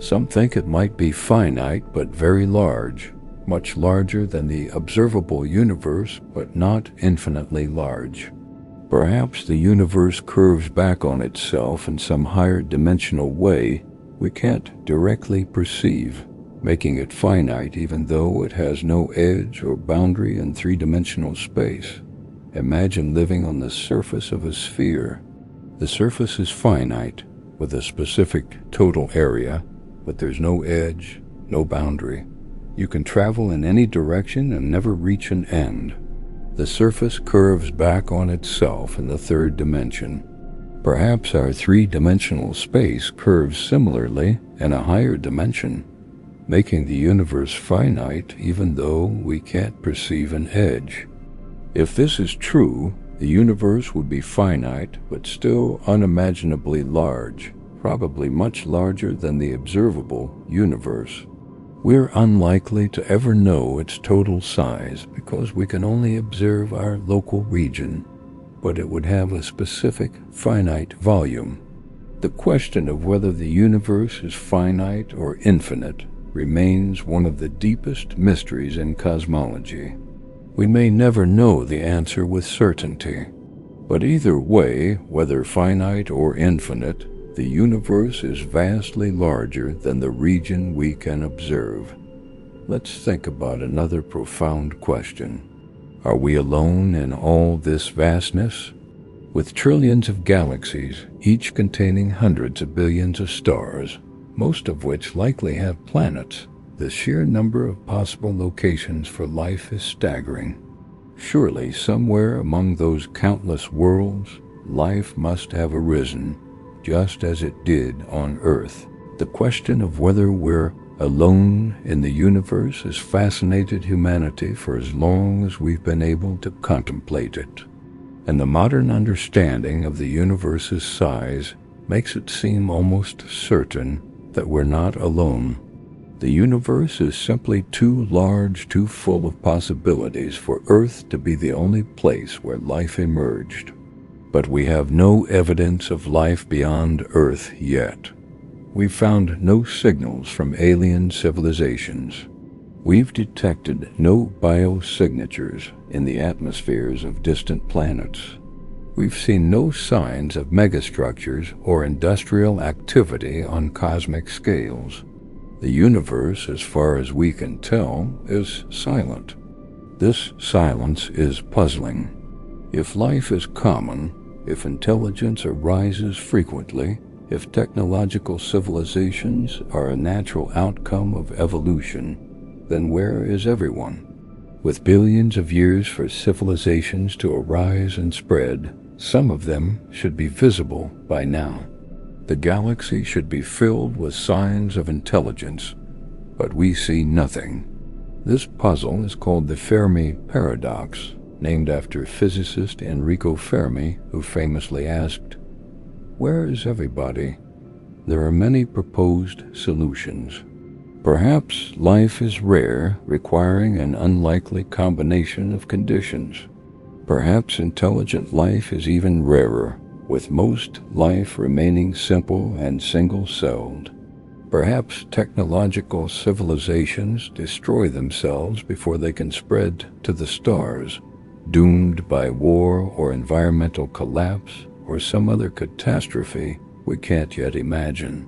Some think it might be finite but very large, much larger than the observable universe but not infinitely large. Perhaps the universe curves back on itself in some higher dimensional way we can't directly perceive, making it finite even though it has no edge or boundary in three-dimensional space. Imagine living on the surface of a sphere. The surface is finite, with a specific total area, but there's no edge, no boundary. You can travel in any direction and never reach an end. The surface curves back on itself in the third dimension. Perhaps our three-dimensional space curves similarly in a higher dimension, making the universe finite even though we can't perceive an edge. If this is true, the universe would be finite but still unimaginably large, probably much larger than the observable universe. We're unlikely to ever know its total size because we can only observe our local region, but it would have a specific finite volume. The question of whether the universe is finite or infinite remains one of the deepest mysteries in cosmology. We may never know the answer with certainty, but either way, whether finite or infinite, the universe is vastly larger than the region we can observe. Let's think about another profound question. Are we alone in all this vastness? With trillions of galaxies, each containing hundreds of billions of stars, most of which likely have planets, the sheer number of possible locations for life is staggering. Surely somewhere among those countless worlds, life must have arisen, just as it did on Earth. The question of whether we're alone in the universe has fascinated humanity for as long as we've been able to contemplate it. And the modern understanding of the universe's size makes it seem almost certain that we're not alone. The universe is simply too large, too full of possibilities for Earth to be the only place where life emerged. But we have no evidence of life beyond Earth yet. We've found no signals from alien civilizations. We've detected no biosignatures in the atmospheres of distant planets. We've seen no signs of megastructures or industrial activity on cosmic scales. The universe, as far as we can tell, is silent. This silence is puzzling. If life is common, if intelligence arises frequently, if technological civilizations are a natural outcome of evolution, then where is everyone? With billions of years for civilizations to arise and spread, some of them should be visible by now. The galaxy should be filled with signs of intelligence, but we see nothing. This puzzle is called the Fermi paradox, named after physicist Enrico Fermi, who famously asked, "Where is everybody?" There are many proposed solutions. Perhaps life is rare, requiring an unlikely combination of conditions. Perhaps intelligent life is even rarer, with most life remaining simple and single-celled. Perhaps technological civilizations destroy themselves before they can spread to the stars, doomed by war or environmental collapse or some other catastrophe we can't yet imagine.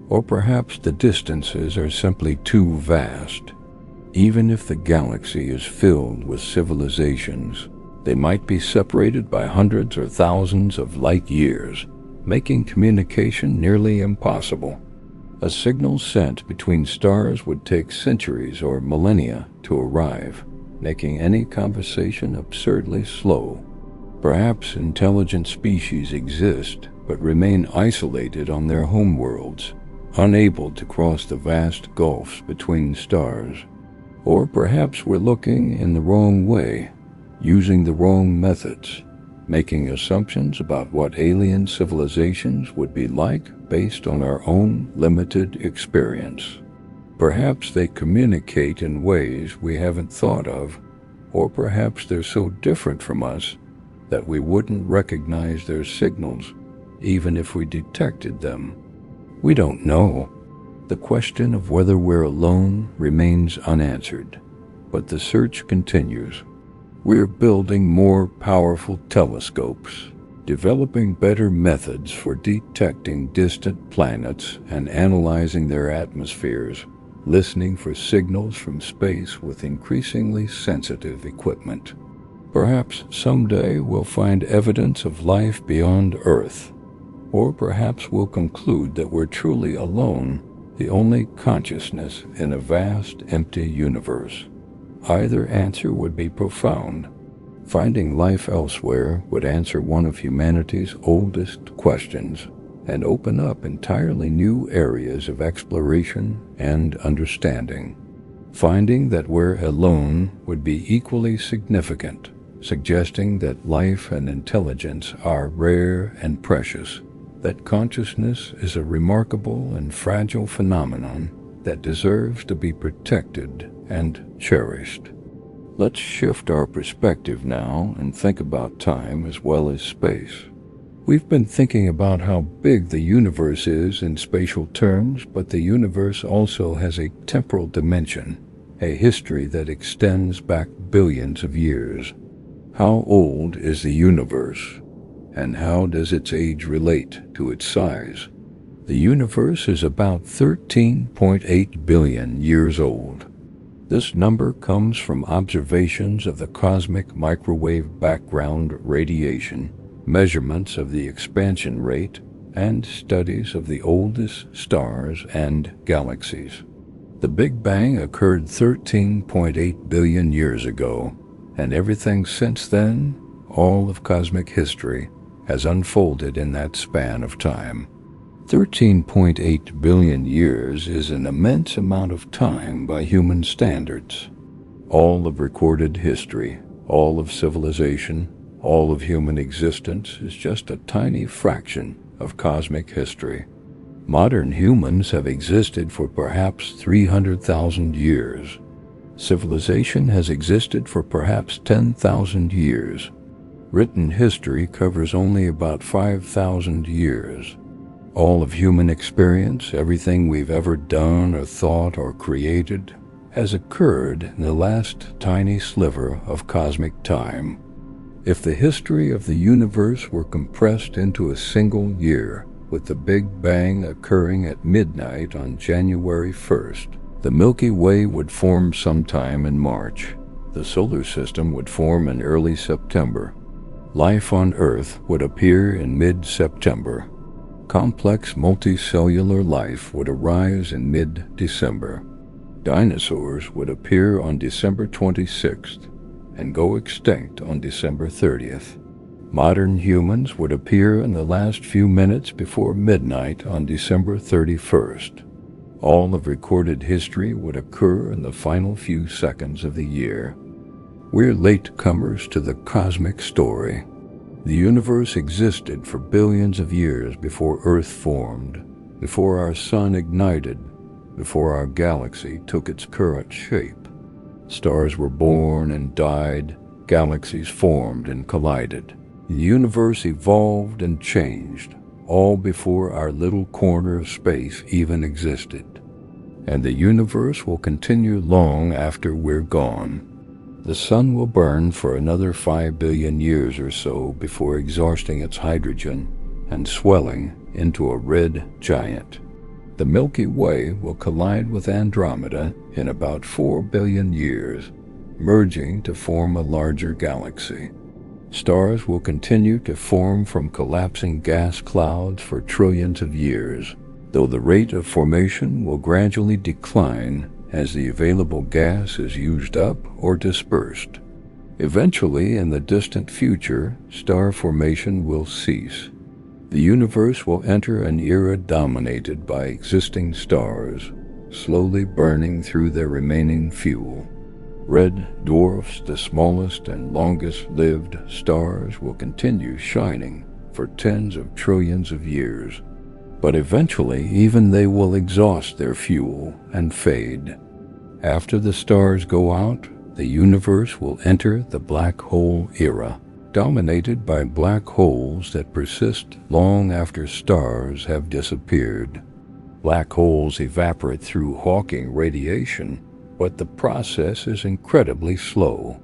Or perhaps the distances are simply too vast. Even if the galaxy is filled with civilizations, they might be separated by hundreds or thousands of light years, making communication nearly impossible. A signal sent between stars would take centuries or millennia to arrive, making any conversation absurdly slow. Perhaps intelligent species exist, but remain isolated on their homeworlds, unable to cross the vast gulfs between stars. Or perhaps we're looking in the wrong way, using the wrong methods, making assumptions about what alien civilizations would be like based on our own limited experience. Perhaps they communicate in ways we haven't thought of, or perhaps they're so different from us that we wouldn't recognize their signals even if we detected them. We don't know. The question of whether we're alone remains unanswered, but the search continues. We're building more powerful telescopes, developing better methods for detecting distant planets and analyzing their atmospheres, listening for signals from space with increasingly sensitive equipment. Perhaps someday we'll find evidence of life beyond Earth, or perhaps we'll conclude that we're truly alone, the only consciousness in a vast, empty universe. Either answer would be profound. Finding life elsewhere would answer one of humanity's oldest questions and open up entirely new areas of exploration and understanding. Finding that we're alone would be equally significant, suggesting that life and intelligence are rare and precious, that consciousness is a remarkable and fragile phenomenon that deserves to be protected and cherished. Let's shift our perspective now and think about time as well as space. We've been thinking about how big the universe is in spatial terms, but the universe also has a temporal dimension, a history that extends back billions of years. How old is the universe, and how does its age relate to its size? The universe is about 13.8 billion years old. This number comes from observations of the cosmic microwave background radiation, measurements of the expansion rate, and studies of the oldest stars and galaxies. The Big Bang occurred 13.8 billion years ago, and everything since then, all of cosmic history, has unfolded in that span of time. 13.8 billion years is an immense amount of time by human standards. All of recorded history, all of civilization, all of human existence is just a tiny fraction of cosmic history. Modern humans have existed for perhaps 300,000 years. Civilization has existed for perhaps 10,000 years. Written history covers only about 5,000 years. All of human experience, everything we've ever done or thought or created, has occurred in the last tiny sliver of cosmic time. If the history of the universe were compressed into a single year, with the Big Bang occurring at midnight on January 1st, the Milky Way would form sometime in March. The solar system would form in early September. Life on Earth would appear in mid-September. Complex multicellular life would arise in mid-December. Dinosaurs would appear on December 26th and go extinct on December 30th. Modern humans would appear in the last few minutes before midnight on December 31st. All of recorded history would occur in the final few seconds of the year. We're latecomers to the cosmic story. The universe existed for billions of years before Earth formed, before our sun ignited, before our galaxy took its current shape. Stars were born and died, galaxies formed and collided. The universe evolved and changed, all before our little corner of space even existed. And the universe will continue long after we're gone. The sun will burn for another 5 billion years or so before exhausting its hydrogen and swelling into a red giant. The Milky Way will collide with Andromeda in about 4 billion years, merging to form a larger galaxy. Stars will continue to form from collapsing gas clouds for trillions of years, though the rate of formation will gradually decline as the available gas is used up or dispersed. Eventually, in the distant future, star formation will cease. The universe will enter an era dominated by existing stars, slowly burning through their remaining fuel. Red dwarfs, the smallest and longest-lived stars, will continue shining for tens of trillions of years. But eventually, even they will exhaust their fuel and fade. After the stars go out, the universe will enter the black hole era, dominated by black holes that persist long after stars have disappeared. Black holes evaporate through Hawking radiation, but the process is incredibly slow.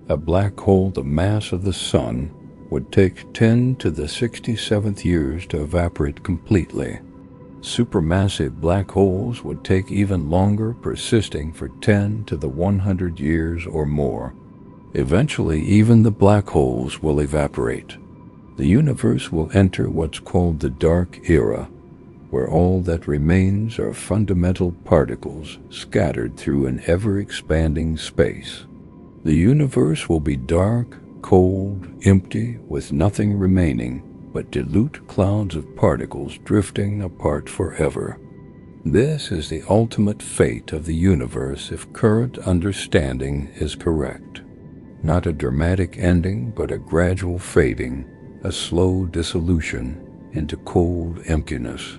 A black hole the mass of the Sun would take 10 to the 67th years to evaporate completely. Supermassive black holes would take even longer, persisting for 10 to the 100 years or more. Eventually, even the black holes will evaporate. The universe will enter what's called the dark era, where all that remains are fundamental particles scattered through an ever-expanding space. The universe will be dark, cold, empty, with nothing remaining but dilute clouds of particles drifting apart forever. This is the ultimate fate of the universe if current understanding is correct. Not a dramatic ending, but a gradual fading, a slow dissolution into cold emptiness.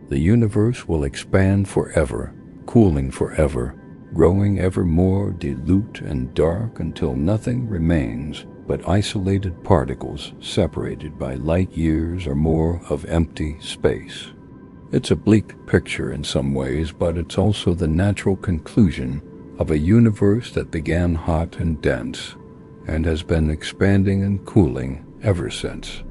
The universe will expand forever, cooling forever, growing ever more dilute and dark until nothing remains but isolated particles separated by light years or more of empty space. It's a bleak picture in some ways, but it's also the natural conclusion of a universe that began hot and dense and has been expanding and cooling ever since.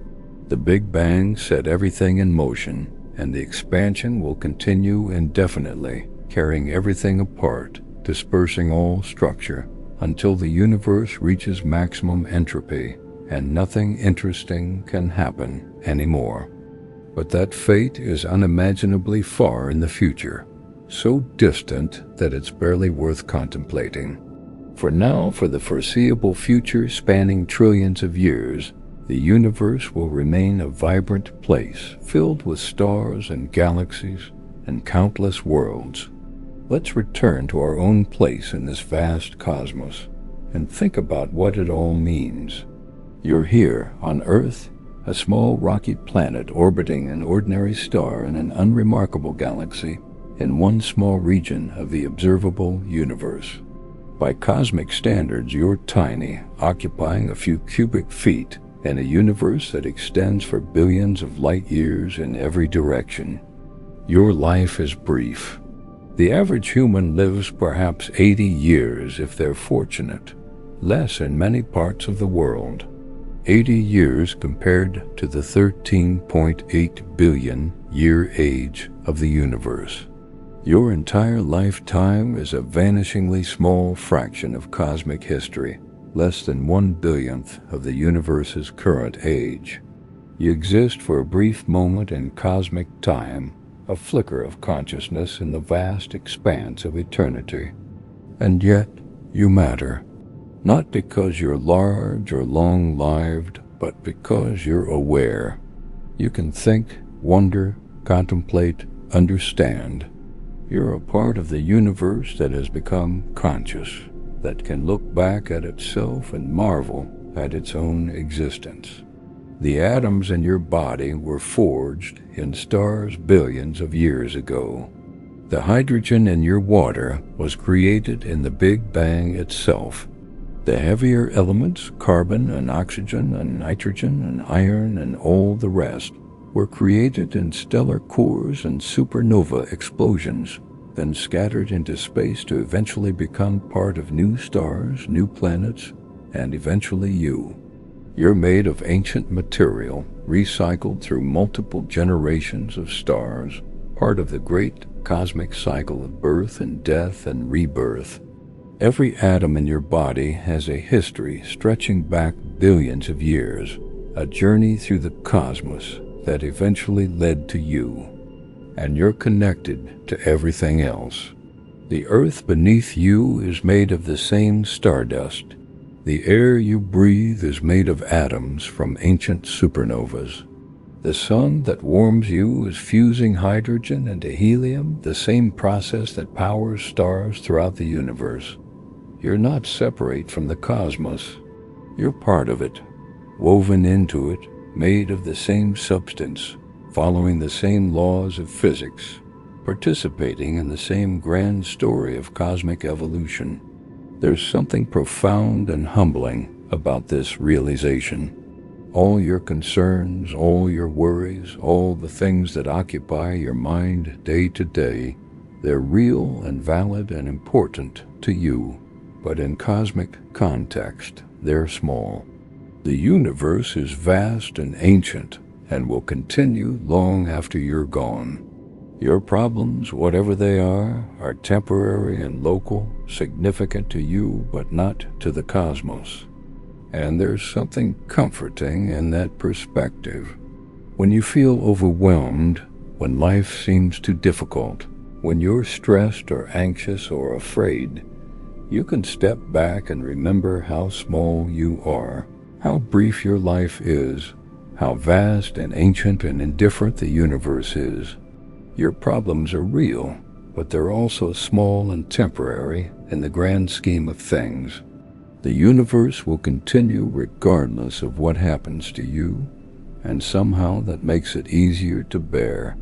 The Big Bang set everything in motion, and the expansion will continue indefinitely, carrying everything apart, dispersing all structure, until the universe reaches maximum entropy and nothing interesting can happen anymore. But that fate is unimaginably far in the future, so distant that it's barely worth contemplating. For now, for the foreseeable future spanning trillions of years, the universe will remain a vibrant place filled with stars and galaxies and countless worlds. Let's return to our own place in this vast cosmos and think about what it all means. You're here on Earth, a small rocky planet orbiting an ordinary star in an unremarkable galaxy in one small region of the observable universe. By cosmic standards, you're tiny, occupying a few cubic feet in a universe that extends for billions of light years in every direction. Your life is brief. The average human lives perhaps 80 years if they're fortunate, less in many parts of the world. 80 years compared to the 13.8 billion year age of the universe. Your entire lifetime is a vanishingly small fraction of cosmic history, less than 1/1000th of the universe's current age. You exist for a brief moment in cosmic time, a flicker of consciousness in the vast expanse of eternity. And yet, you matter. Not because you're large or long-lived, but because you're aware. You can think, wonder, contemplate, understand. You're a part of the universe that has become conscious, that can look back at itself and marvel at its own existence. The atoms in your body were forged in stars billions of years ago. The hydrogen in your water was created in the Big Bang itself. The heavier elements, carbon and oxygen and nitrogen and iron and all the rest, were created in stellar cores and supernova explosions, then scattered into space to eventually become part of new stars, new planets, and eventually you. You're made of ancient material, recycled through multiple generations of stars, part of the great cosmic cycle of birth and death and rebirth. Every atom in your body has a history stretching back billions of years, a journey through the cosmos that eventually led to you. And you're connected to everything else. The earth beneath you is made of the same stardust. The air you breathe is made of atoms from ancient supernovas. The sun that warms you is fusing hydrogen into helium, the same process that powers stars throughout the universe. You're not separate from the cosmos. You're part of it, woven into it, made of the same substance, following the same laws of physics, participating in the same grand story of cosmic evolution. There's something profound and humbling about this realization. All your concerns, all your worries, all the things that occupy your mind day to day, they're real and valid and important to you. But in cosmic context, they're small. The universe is vast and ancient and will continue long after you're gone. Your problems, whatever they are temporary and local, significant to you but not to the cosmos. And there's something comforting in that perspective. When you feel overwhelmed, when life seems too difficult, when you're stressed or anxious or afraid, you can step back and remember how small you are, how brief your life is, how vast and ancient and indifferent the universe is. Your problems are real, but they're also small and temporary in the grand scheme of things. The universe will continue regardless of what happens to you, and somehow that makes it easier to bear.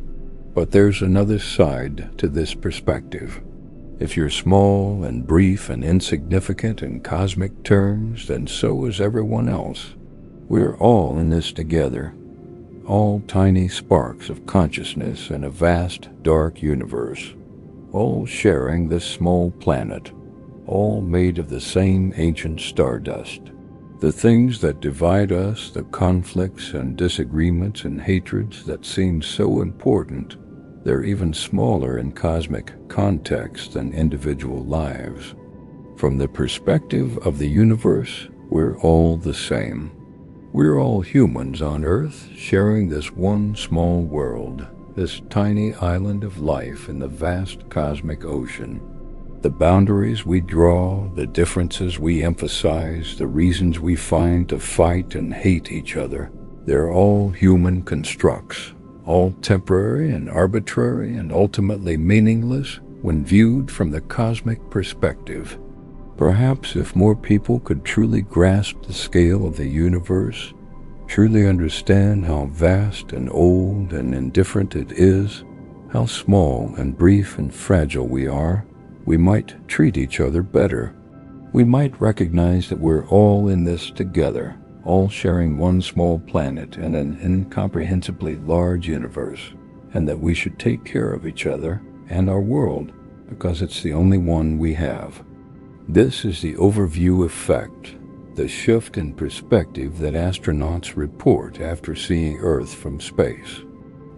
But there's another side to this perspective. If you're small and brief and insignificant in cosmic terms, then so is everyone else. We're all in this together, all tiny sparks of consciousness in a vast, dark universe, all sharing this small planet, all made of the same ancient stardust. The things that divide us, the conflicts and disagreements and hatreds that seem so important, they're even smaller in cosmic context than individual lives. From the perspective of the universe, we're all the same. We're all humans on Earth sharing this one small world, this tiny island of life in the vast cosmic ocean. The boundaries we draw, the differences we emphasize, the reasons we find to fight and hate each other, they're all human constructs, all temporary and arbitrary and ultimately meaningless when viewed from the cosmic perspective. Perhaps if more people could truly grasp the scale of the universe, truly understand how vast and old and indifferent it is, how small and brief and fragile we are, we might treat each other better. We might recognize that we're all in this together, all sharing one small planet in an incomprehensibly large universe, and that we should take care of each other and our world because it's the only one we have. This is the overview effect, the shift in perspective that astronauts report after seeing Earth from space.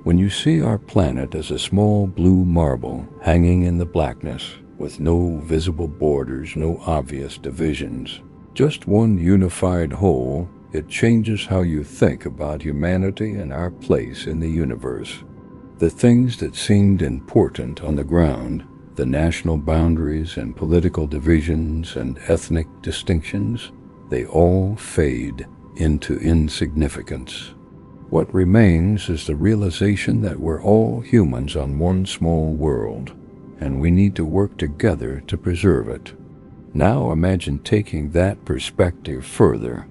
When you see our planet as a small blue marble hanging in the blackness, with no visible borders, no obvious divisions, just one unified whole, it changes how you think about humanity and our place in the universe. The things that seemed important on the ground, the national boundaries and political divisions and ethnic distinctions, they all fade into insignificance. What remains is the realization that we're all humans on one small world, and we need to work together to preserve it. Now imagine taking that perspective further.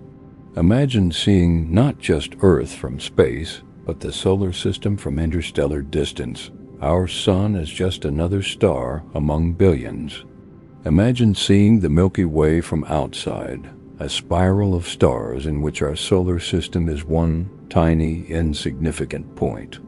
Imagine seeing not just Earth from space, but the solar system from interstellar distance. Our sun is just another star among billions. Imagine seeing the Milky Way from outside, a spiral of stars in which our solar system is one tiny, insignificant point.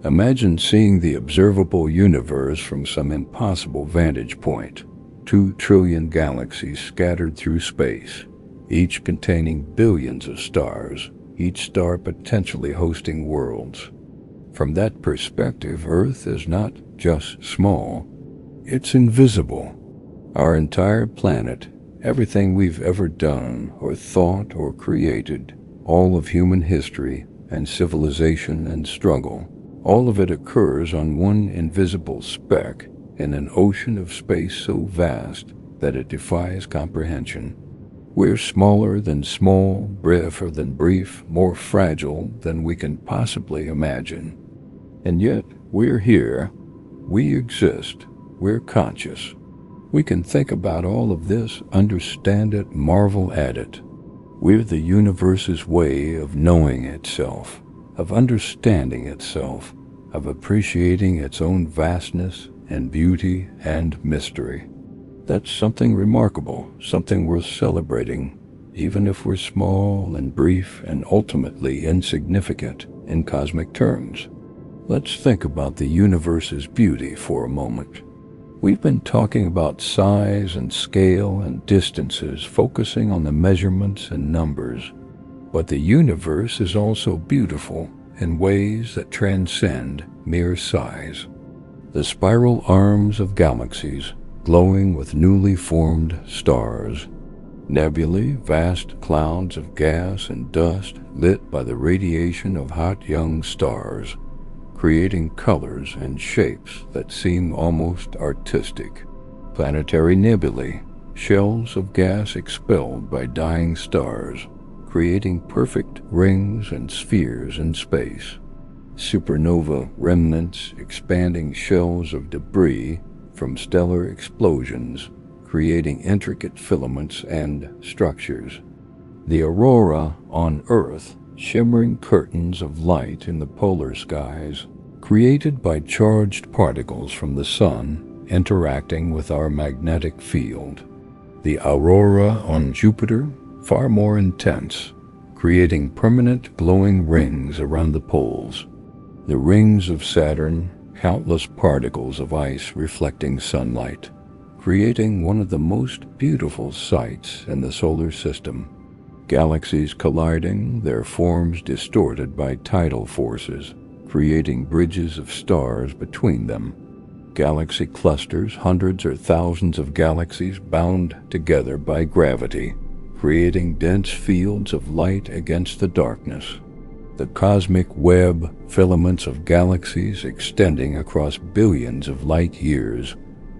Imagine seeing the observable universe from some impossible vantage point. 2 trillion galaxies scattered through space, each containing billions of stars, each star potentially hosting worlds. From that perspective, Earth is not just small, it's invisible. Our entire planet, everything we've ever done or thought or created, all of human history and civilization and struggle, all of it occurs on one invisible speck in an ocean of space so vast that it defies comprehension. We're smaller than small, briefer than brief, more fragile than we can possibly imagine. And yet, we're here, we exist, we're conscious. We can think about all of this, understand it, marvel at it. We're the universe's way of knowing itself, of understanding itself, of appreciating its own vastness and beauty and mystery. That's something remarkable, something worth celebrating, even if we're small and brief and ultimately insignificant in cosmic terms. Let's think about the universe's beauty for a moment. We've been talking about size and scale and distances, focusing on the measurements and numbers. But the universe is also beautiful in ways that transcend mere size. The spiral arms of galaxies, glowing with newly formed stars. Nebulae, vast clouds of gas and dust lit by the radiation of hot young stars, creating colors and shapes that seem almost artistic. Planetary nebulae, shells of gas expelled by dying stars, creating perfect rings and spheres in space. Supernova remnants, expanding shells of debris from stellar explosions, creating intricate filaments and structures. The aurora on Earth, shimmering curtains of light in the polar skies, created by charged particles from the sun interacting with our magnetic field. The aurora on Jupiter, far more intense, creating permanent glowing rings around the poles. The rings of Saturn, countless particles of ice reflecting sunlight, creating one of the most beautiful sights in the solar system. Galaxies colliding, their forms distorted by tidal forces, creating bridges of stars between them. Galaxy clusters, hundreds or thousands of galaxies bound together by gravity, creating dense fields of light against the darkness. The cosmic web, filaments of galaxies extending across billions of light years,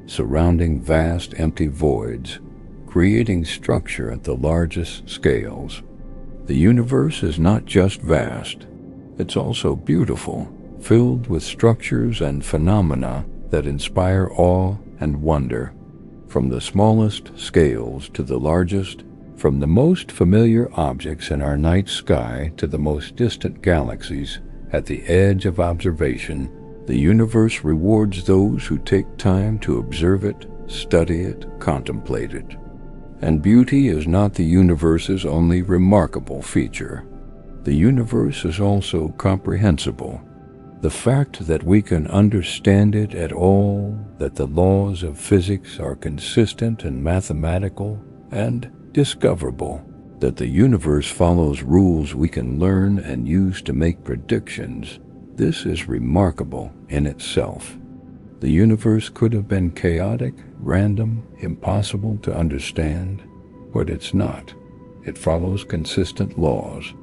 surrounding vast empty voids, creating structure at the largest scales. The universe is not just vast, it's also beautiful, filled with structures and phenomena that inspire awe and wonder. From the smallest scales to the largest, from the most familiar objects in our night sky to the most distant galaxies at the edge of observation, the universe rewards those who take time to observe it, study it, contemplate it. And beauty is not the universe's only remarkable feature. The universe is also comprehensible. The fact that we can understand it at all, that the laws of physics are consistent and mathematical and discoverable, that the universe follows rules we can learn and use to make predictions, This is remarkable in itself. The universe could have been chaotic, random, impossible to understand, but it's not. It follows consistent laws.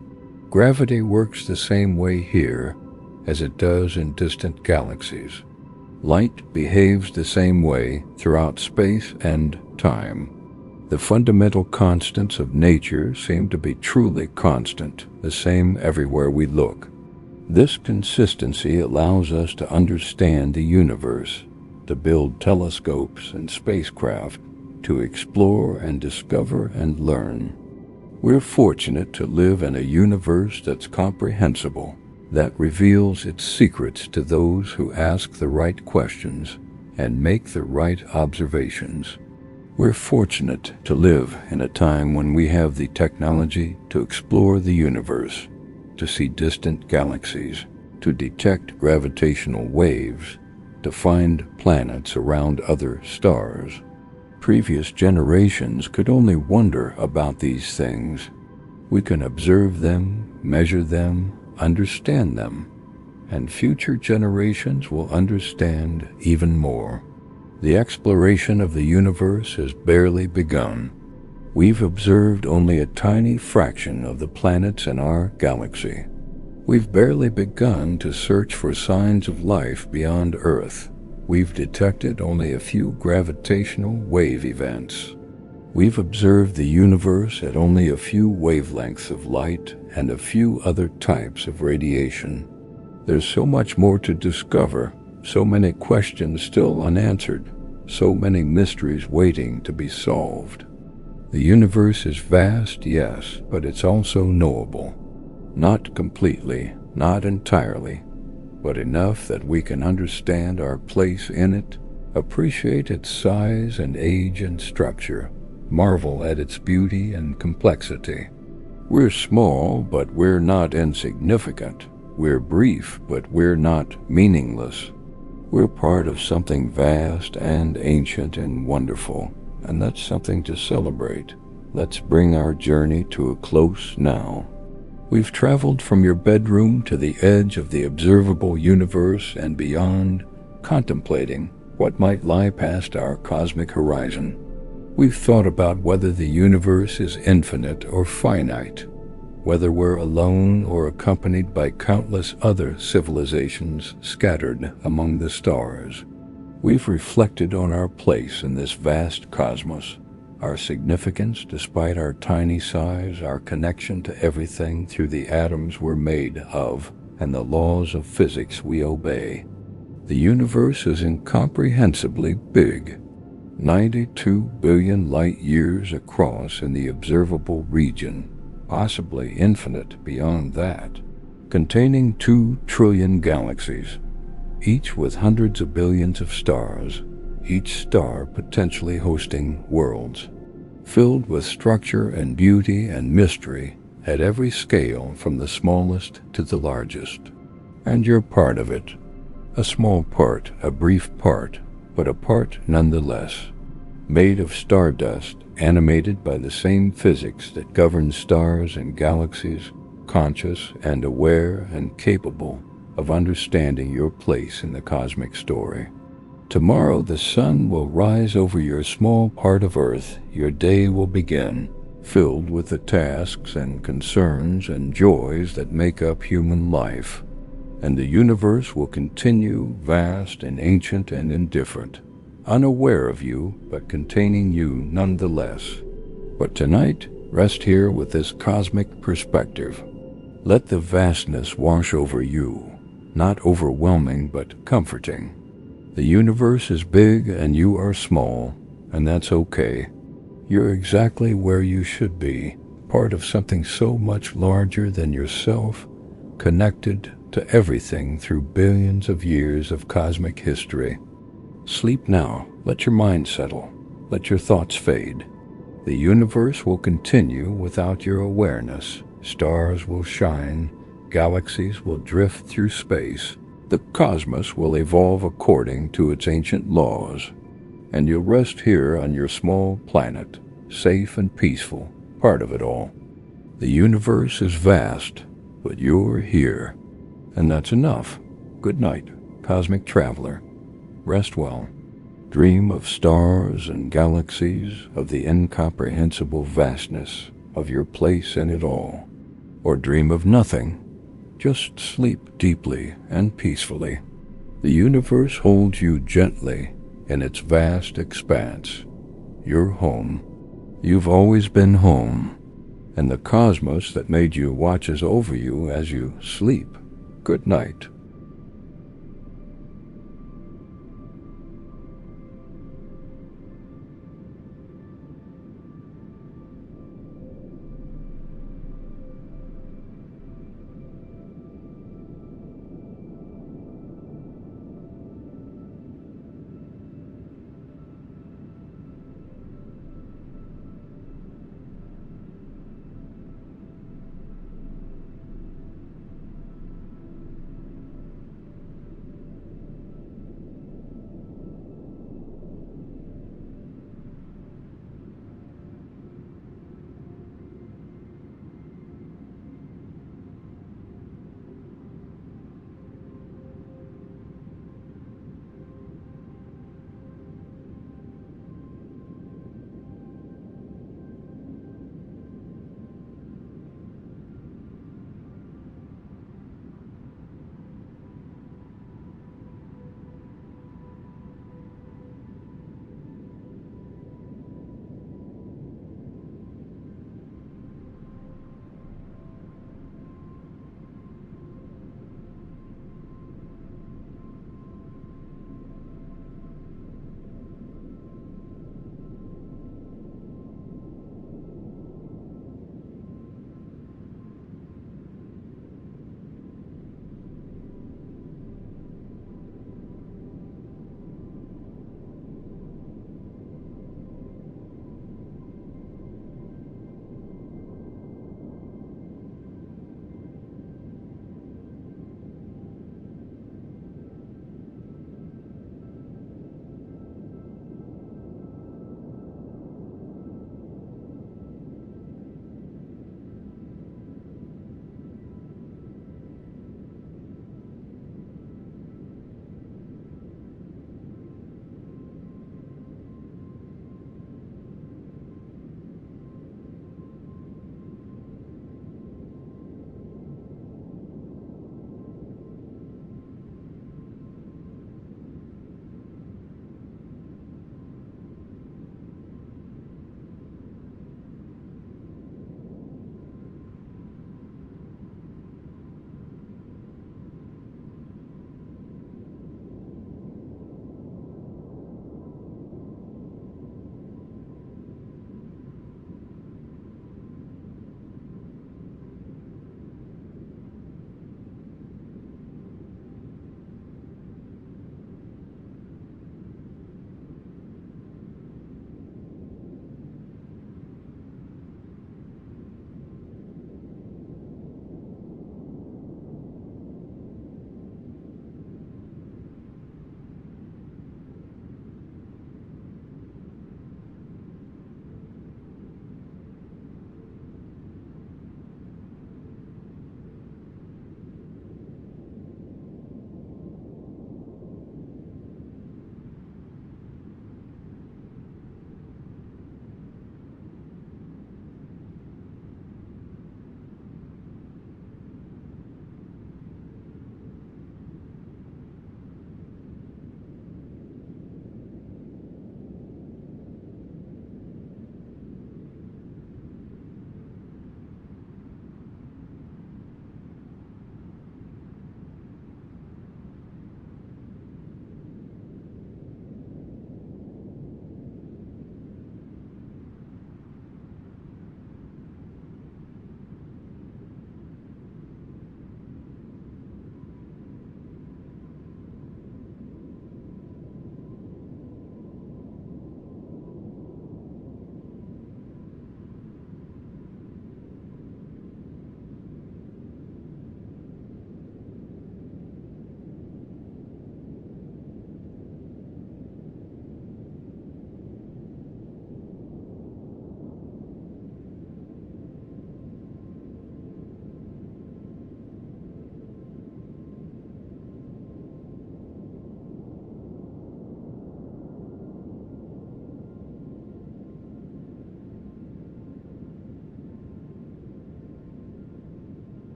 Gravity works the same way here as it does in distant galaxies. Light behaves the same way throughout space and time. The fundamental constants of nature seem to be truly constant, the same everywhere we look. This consistency allows us to understand the universe, to build telescopes and spacecraft, to explore and discover and learn. We're fortunate to live in a universe that's comprehensible, that reveals its secrets to those who ask the right questions and make the right observations. We're fortunate to live in a time when we have the technology to explore the universe, to see distant galaxies, to detect gravitational waves, to find planets around other stars. Previous generations could only wonder about these things. We can observe them, measure them, understand them, and future generations will understand even more. The exploration of the universe has barely begun. We've observed only a tiny fraction of the planets in our galaxy. We've barely begun to search for signs of life beyond Earth. We've detected only a few gravitational wave events. We've observed the universe at only a few wavelengths of light and a few other types of radiation. There's so much more to discover, so many questions still unanswered, so many mysteries waiting to be solved. The universe is vast, yes, but it's also knowable. Not completely, not entirely, but enough that we can understand our place in it, appreciate its size and age and structure, marvel at its beauty and complexity. We're small, but we're not insignificant. We're brief, but we're not meaningless. We're part of something vast and ancient and wonderful, and that's something to celebrate. Let's bring our journey to a close now. We've traveled from your bedroom to the edge of the observable universe and beyond, contemplating what might lie past our cosmic horizon. We've thought about whether the universe is infinite or finite, whether we're alone or accompanied by countless other civilizations scattered among the stars. We've reflected on our place in this vast cosmos, our significance despite our tiny size, our connection to everything through the atoms we're made of, and the laws of physics we obey. The universe is incomprehensibly big, 92 billion light years across in the observable region, possibly infinite beyond that, containing 2 trillion galaxies, each with hundreds of billions of stars, each star potentially hosting worlds, filled with structure and beauty and mystery at every scale from the smallest to the largest. And you're part of it. A small part, a brief part, but a part nonetheless, made of stardust, animated by the same physics that governs stars and galaxies, conscious and aware and capable of understanding your place in the cosmic story. Tomorrow the sun will rise over your small part of Earth. Your day will begin, filled with the tasks and concerns and joys that make up human life. And the universe will continue, vast and ancient and indifferent, unaware of you, but containing you nonetheless. But tonight, rest here with this cosmic perspective. Let the vastness wash over you, not overwhelming but comforting. The universe is big and you are small, and that's okay. You're exactly where you should be, part of something so much larger than yourself, connected to everything through billions of years of cosmic history. Sleep now. Let your mind settle. Let your thoughts fade. The universe will continue without your awareness. Stars will shine. Galaxies will drift through space. The cosmos will evolve according to its ancient laws. And you'll rest here on your small planet, safe and peaceful, part of it all. The universe is vast, but you're here. And that's enough. Good night, cosmic traveler. Rest well. Dream of stars and galaxies, of the incomprehensible vastness of your place in it all. Or dream of nothing. Just sleep deeply and peacefully. The universe holds you gently in its vast expanse. You're home. You've always been home. And the cosmos that made you watches over you as you sleep. Good night.